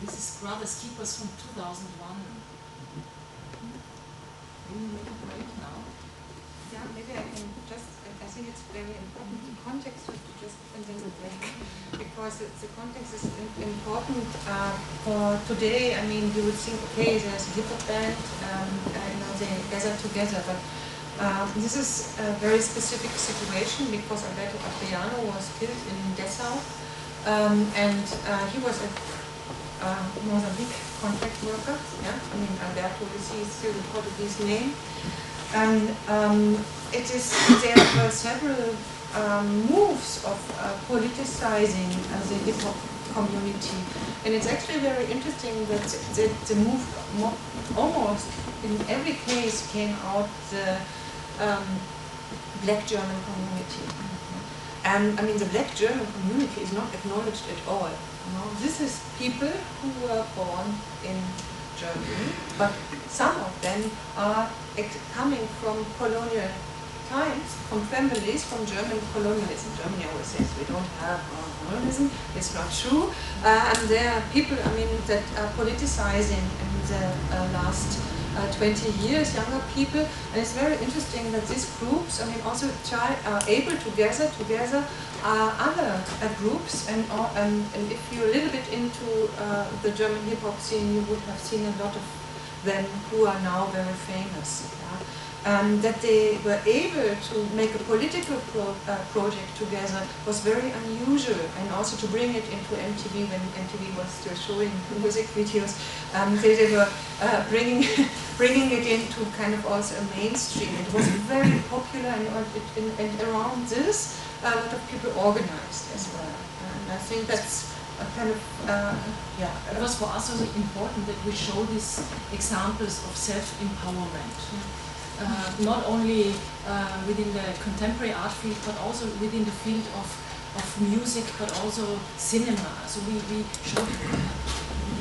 this is Brothers Keepers from 2001. Will you make a break now? Yeah, maybe I can just, I think it's very important, the context to just, and then the break, because the context is important for today. I mean, you would think, okay, there's a hip-hop band, they gather together, but this is a very specific situation because Alberto Capriano was killed in Dessau, and he was a Mozambique contract worker. Yeah, I mean, Alberto, you see, is still the Portuguese name. And there were several moves of politicizing the hip-hop community. And it's actually very interesting that the move almost in every case came out the black German community. And I mean, the black German community is not acknowledged at all. You know? This is people who were born in Germany, but some of them are coming from colonial times, from families, from German colonialism. Germany always says we don't have colonialism. It's not true. And there are people, I mean, that are politicizing in the last 20 years, younger people. And it's very interesting that these groups, I mean, also are able to gather together other groups. And if you're a little bit into the German hip-hop scene, you would have seen a lot of them who are now very famous. Yeah? That they were able to make a political project together was very unusual, and also to bring it into MTV when MTV was still showing music videos. They were bringing it into kind of also a mainstream. It was very popular, and around this, a lot of people organized as well. And I think that's a kind of, yeah. It was for us also important that we show these examples of self-empowerment. Not only within the contemporary art field, but also within the field of music, but also cinema. So we showed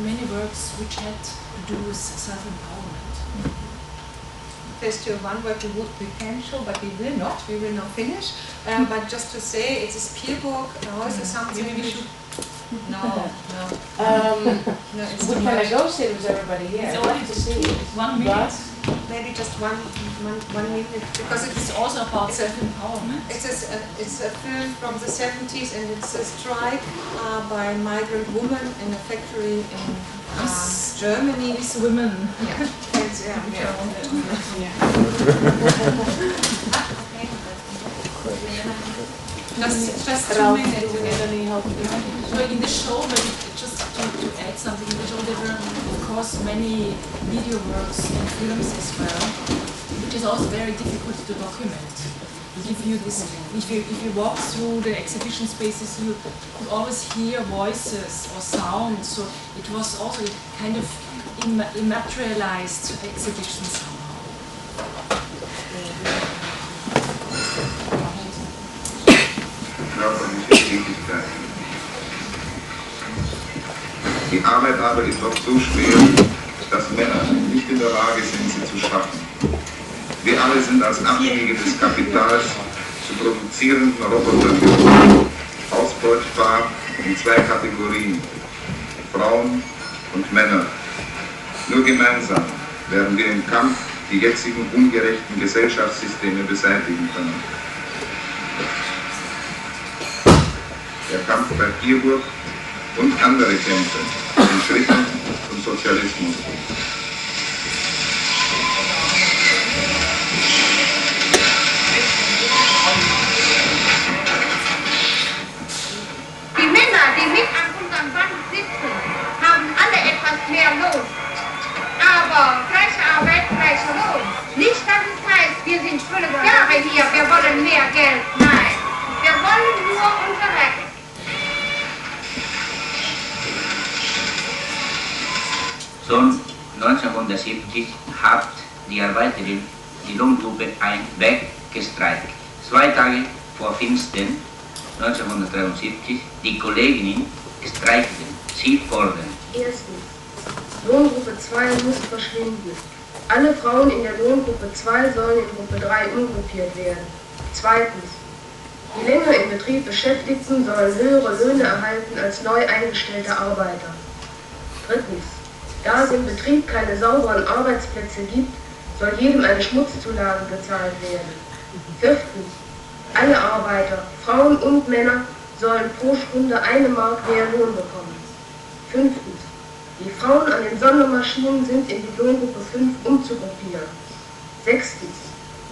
many works which had to do with self-empowerment. There's still one work we can show, but we will not. We will not finish. But just to say, it's a Spielberg. Now is something maybe we should. No. No, we can negotiate with everybody here. It's only to see 1 minute. Maybe just one minute, because it's also about self-empowerment. It's a film from the 70s, and it's a strike by migrant women in a factory in Germany. These women. Yeah. Just 2 minutes. So in the show, just to add something, in the show there were of course many video works and films as well, which is also very difficult to document. To give you this, if you walk through the exhibition spaces, you could always hear voices or sounds. So it was also kind of immaterialized exhibition somehow. Die Arbeit aber ist oft so schwer, dass Männer nicht in der Lage sind, sie zu schaffen. Wir alle sind als Abhängige des Kapitals zu produzierenden Robotern geworden, ausbeutbar in 2 Kategorien, Frauen und Männer. Nur gemeinsam werden wir im Kampf die jetzigen ungerechten Gesellschaftssysteme beseitigen können. Der Kampf bei Kirburg und andere Kämpfe in Schritten zum Sozialismus. Die Männer, die mit an unserem Band sitzen, haben alle etwas mehr Lohn. Aber gleiche Arbeit, gleicher Lohn. Nicht, dass es heißt, wir sind 12 Jahre hier, wir wollen mehr Geld. Nein, wir wollen nur unser Recht. Schon 1970 hat die Arbeiterin die Lohngruppe 1 weggestreikt. 2 Tage vor Pfingsten 1973 die Kolleginnen streikten. Sie fordern. Erstens. Lohngruppe 2 muss verschwinden. Alle Frauen in der Lohngruppe 2 sollen in Gruppe 3 umgruppiert werden. Zweitens. Die länger im Betrieb Beschäftigten sollen höhere Löhne erhalten als neu eingestellte Arbeiter. Drittens, da es im Betrieb keine sauberen Arbeitsplätze gibt, soll jedem eine Schmutzzulage gezahlt werden. Viertens, alle Arbeiter, Frauen und Männer, sollen pro Stunde 1 Mark mehr Lohn bekommen. Fünftens, die Frauen an den Sondermaschinen sind in die Lohngruppe 5 umzugruppieren. Sechstens,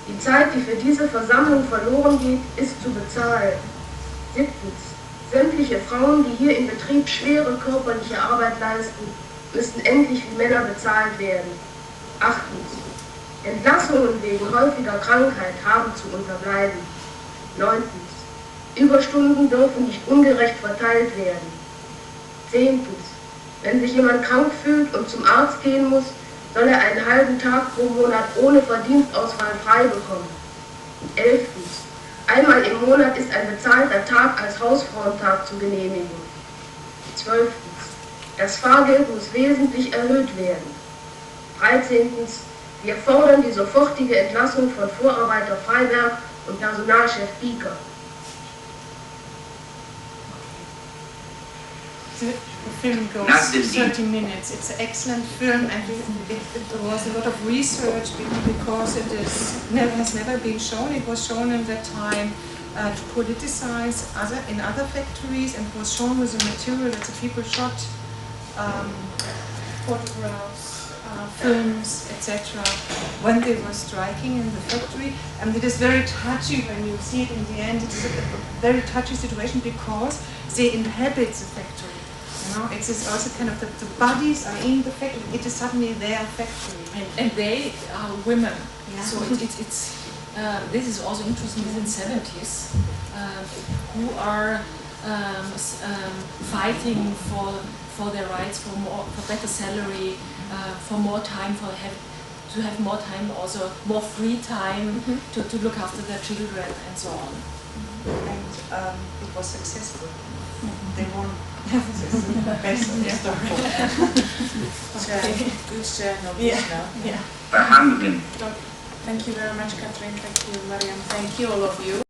die Zeit, die für diese Versammlung verloren geht, ist zu bezahlen. Siebtens, sämtliche Frauen, die hier im Betrieb schwere körperliche Arbeit leisten, müssen endlich wie Männer bezahlt werden. Achtens, Entlassungen wegen häufiger Krankheit haben zu unterbleiben. Neuntens, Überstunden dürfen nicht ungerecht verteilt werden. Zehntens, wenn sich jemand krank fühlt und zum Arzt gehen muss, soll er einen halben Tag pro Monat ohne Verdienstausfall frei bekommen. 11. Einmal im Monat ist ein bezahlter Tag als Hausfrauentag zu genehmigen. 12. Das Fahrgeld muss wesentlich erhöht werden. 13. Wir fordern die sofortige Entlassung von Vorarbeiter Freiberg und Personalchef Bieker. The film goes 30 minutes. It's an excellent film, and it was a lot of research because has never been shown. It was shown in that time to politicize in other factories, and was shown with the material that the people shot photographs, films, etc. when they were striking in the factory. And it is very touchy when you see it in the end. It's a very touchy situation because they inhabit the factory. You know, it is also kind of the bodies are in the factory. It is suddenly their factory, and they are women. Yeah. So it's this is also interesting. In the 70s, who are fighting for their rights, for better salary, for more time, to have more time, also more free time to look after their children and so on. And it was successful. They won. Best Verhandlungen. Thank you very much, Kathrin. Thank you, Marion. Thank you, all of you.